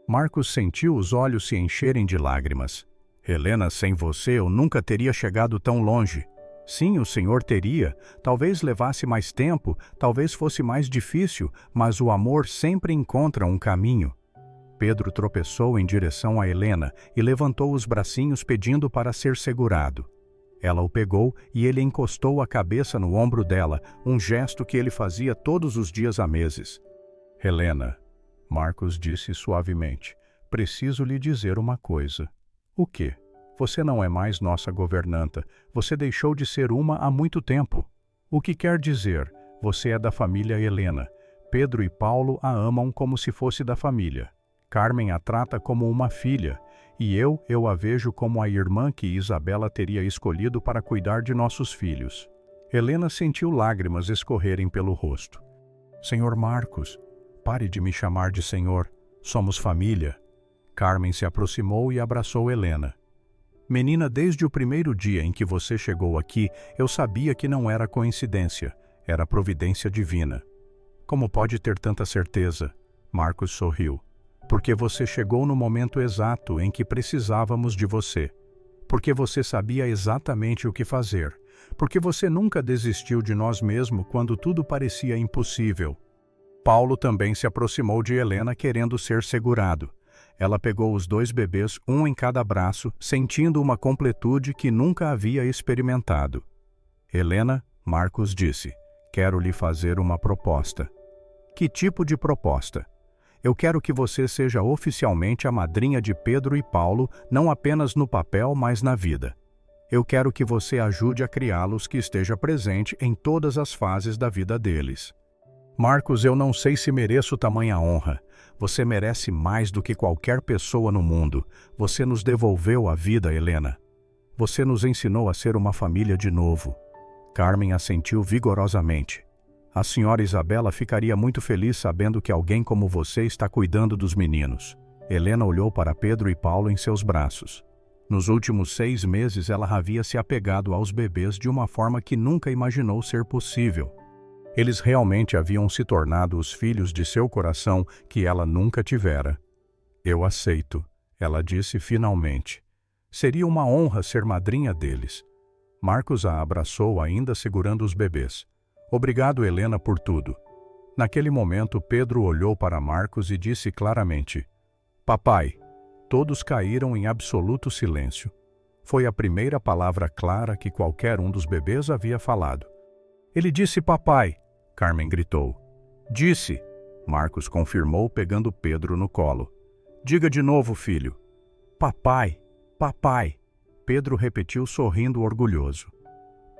Marcos sentiu os olhos se encherem de lágrimas. "Helena, sem você eu nunca teria chegado tão longe." "Sim, o Senhor teria. Talvez levasse mais tempo, talvez fosse mais difícil, mas o amor sempre encontra um caminho." Pedro tropeçou em direção a Helena e levantou os bracinhos pedindo para ser segurado. Ela o pegou e ele encostou a cabeça no ombro dela, um gesto que ele fazia todos os dias há meses. "Helena," Marcos disse suavemente, "preciso lhe dizer uma coisa." "O quê?" "Você não é mais nossa governanta. Você deixou de ser uma há muito tempo." "O que quer dizer?" "Você é da família Helena. Pedro e Paulo a amam como se fosse da família. Carmen a trata como uma filha. E eu a vejo como a irmã que Isabela teria escolhido para cuidar de nossos filhos." Helena sentiu lágrimas escorrerem pelo rosto. "Senhor Marcos, pare de me chamar de senhor. Somos família." Carmen se aproximou e abraçou Helena. "Menina, desde o primeiro dia em que você chegou aqui, eu sabia que não era coincidência, era providência divina." "Como pode ter tanta certeza?" Marcos sorriu. "Porque você chegou no momento exato em que precisávamos de você. Porque você sabia exatamente o que fazer. Porque você nunca desistiu de nós mesmo quando tudo parecia impossível." Paulo também se aproximou de Helena querendo ser segurado. Ela pegou os 2 bebês, um em cada braço, sentindo uma completude que nunca havia experimentado. "Helena," Marcos disse, "quero lhe fazer uma proposta." "Que tipo de proposta?" "Eu quero que você seja oficialmente a madrinha de Pedro e Paulo, não apenas no papel, mas na vida. Eu quero que você ajude a criá-los, que esteja presente em todas as fases da vida deles." "Marcos, eu não sei se mereço tamanha honra. Você merece mais do que qualquer pessoa no mundo. Você nos devolveu a vida, Helena. Você nos ensinou a ser uma família de novo." Carmen assentiu vigorosamente. A senhora Isabela ficaria muito feliz sabendo que alguém como você está cuidando dos meninos. Helena olhou para Pedro e Paulo em seus braços. Nos últimos 6 meses ela havia se apegado aos bebês de uma forma que nunca imaginou ser possível. Eles realmente haviam se tornado os filhos de seu coração que ela nunca tivera. Eu aceito, ela disse finalmente. Seria uma honra ser madrinha deles. Marcos a abraçou ainda segurando os bebês. Obrigado, Helena, por tudo. Naquele momento, Pedro olhou para Marcos e disse claramente: Papai. Todos caíram em absoluto silêncio. Foi a primeira palavra clara que qualquer um dos bebês havia falado. Ele disse papai, Carmen gritou. Disse, Marcos confirmou pegando Pedro no colo. Diga de novo, filho. Papai, papai, Pedro repetiu sorrindo orgulhoso.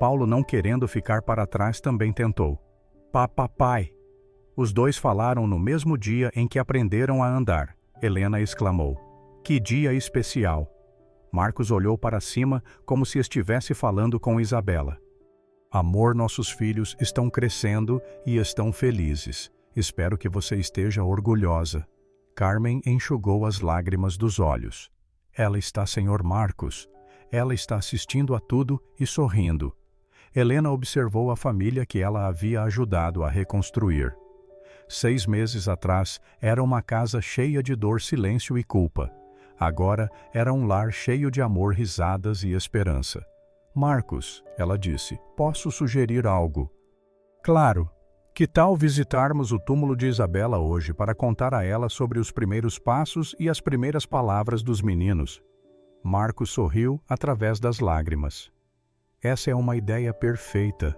Paulo, não querendo ficar para trás, também tentou. Papai. Os dois falaram no mesmo dia em que aprenderam a andar. Helena exclamou. Que dia especial! Marcos olhou para cima como se estivesse falando com Isabela. Amor, nossos filhos estão crescendo e estão felizes. Espero que você esteja orgulhosa. Carmen enxugou as lágrimas dos olhos. Ela está, senhor Marcos. Ela está assistindo a tudo e sorrindo. Helena observou a família que ela havia ajudado a reconstruir. 6 meses atrás, era uma casa cheia de dor, silêncio e culpa. Agora era um lar cheio de amor, risadas e esperança. Marcos, ela disse, posso sugerir algo? Claro. Que tal visitarmos o túmulo de Isabela hoje para contar a ela sobre os primeiros passos e as primeiras palavras dos meninos? Marcos sorriu através das lágrimas. Essa é uma ideia perfeita.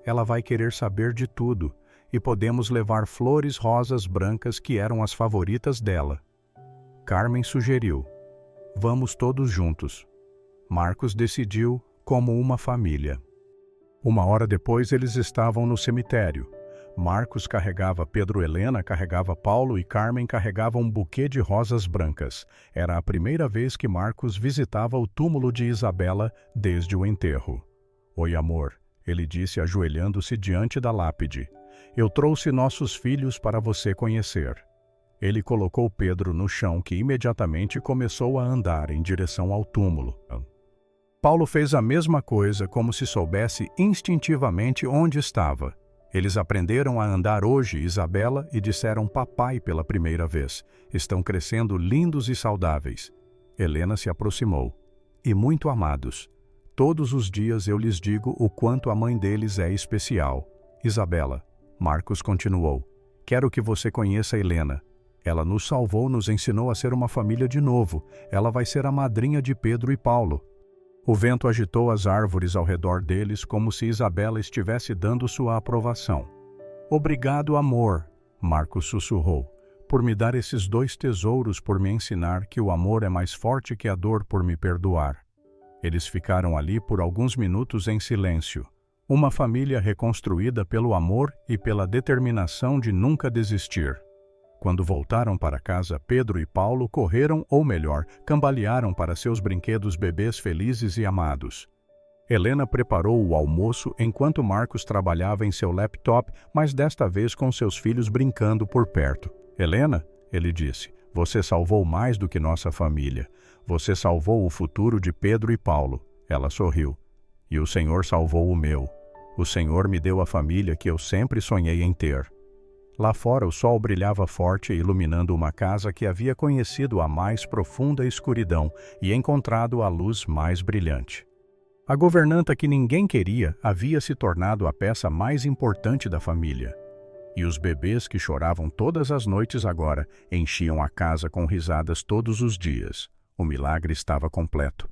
Ela vai querer saber de tudo, e podemos levar flores rosas brancas que eram as favoritas dela. Carmen sugeriu. Vamos todos juntos. Marcos decidiu como uma família. 1 hora depois eles estavam no cemitério. Marcos carregava Pedro, Helena carregava Paulo e Carmen carregava um buquê de rosas brancas. Era a primeira vez que Marcos visitava o túmulo de Isabela desde o enterro. Oi, amor, ele disse ajoelhando-se diante da lápide. Eu trouxe nossos filhos para você conhecer. Ele colocou Pedro no chão, que imediatamente começou a andar em direção ao túmulo. Paulo fez a mesma coisa, como se soubesse instintivamente onde estava. Eles aprenderam a andar hoje, Isabela, e disseram papai pela primeira vez. Estão crescendo lindos e saudáveis. Helena se aproximou. E muito amados. Todos os dias eu lhes digo o quanto a mãe deles é especial. Isabela, Marcos continuou. Quero que você conheça Helena. Ela nos salvou, nos ensinou a ser uma família de novo. Ela vai ser a madrinha de Pedro e Paulo. O vento agitou as árvores ao redor deles como se Isabela estivesse dando sua aprovação. Obrigado, amor, Marcos sussurrou, por me dar esses 2 tesouros, por me ensinar que o amor é mais forte que a dor, por me perdoar. Eles ficaram ali por alguns minutos em silêncio. Uma família reconstruída pelo amor e pela determinação de nunca desistir. Quando voltaram para casa, Pedro e Paulo correram, ou melhor, cambalearam para seus brinquedos, bebês felizes e amados. Helena preparou o almoço enquanto Marcos trabalhava em seu laptop, mas desta vez com seus filhos brincando por perto. Helena, ele disse, você salvou mais do que nossa família. Você salvou o futuro de Pedro e Paulo. Ela sorriu. E o Senhor salvou o meu. O Senhor me deu a família que eu sempre sonhei em ter. Lá fora o sol brilhava forte, iluminando uma casa que havia conhecido a mais profunda escuridão e encontrado a luz mais brilhante. A governanta que ninguém queria havia se tornado a peça mais importante da família. E os bebês que choravam todas as noites agora enchiam a casa com risadas todos os dias. O milagre estava completo.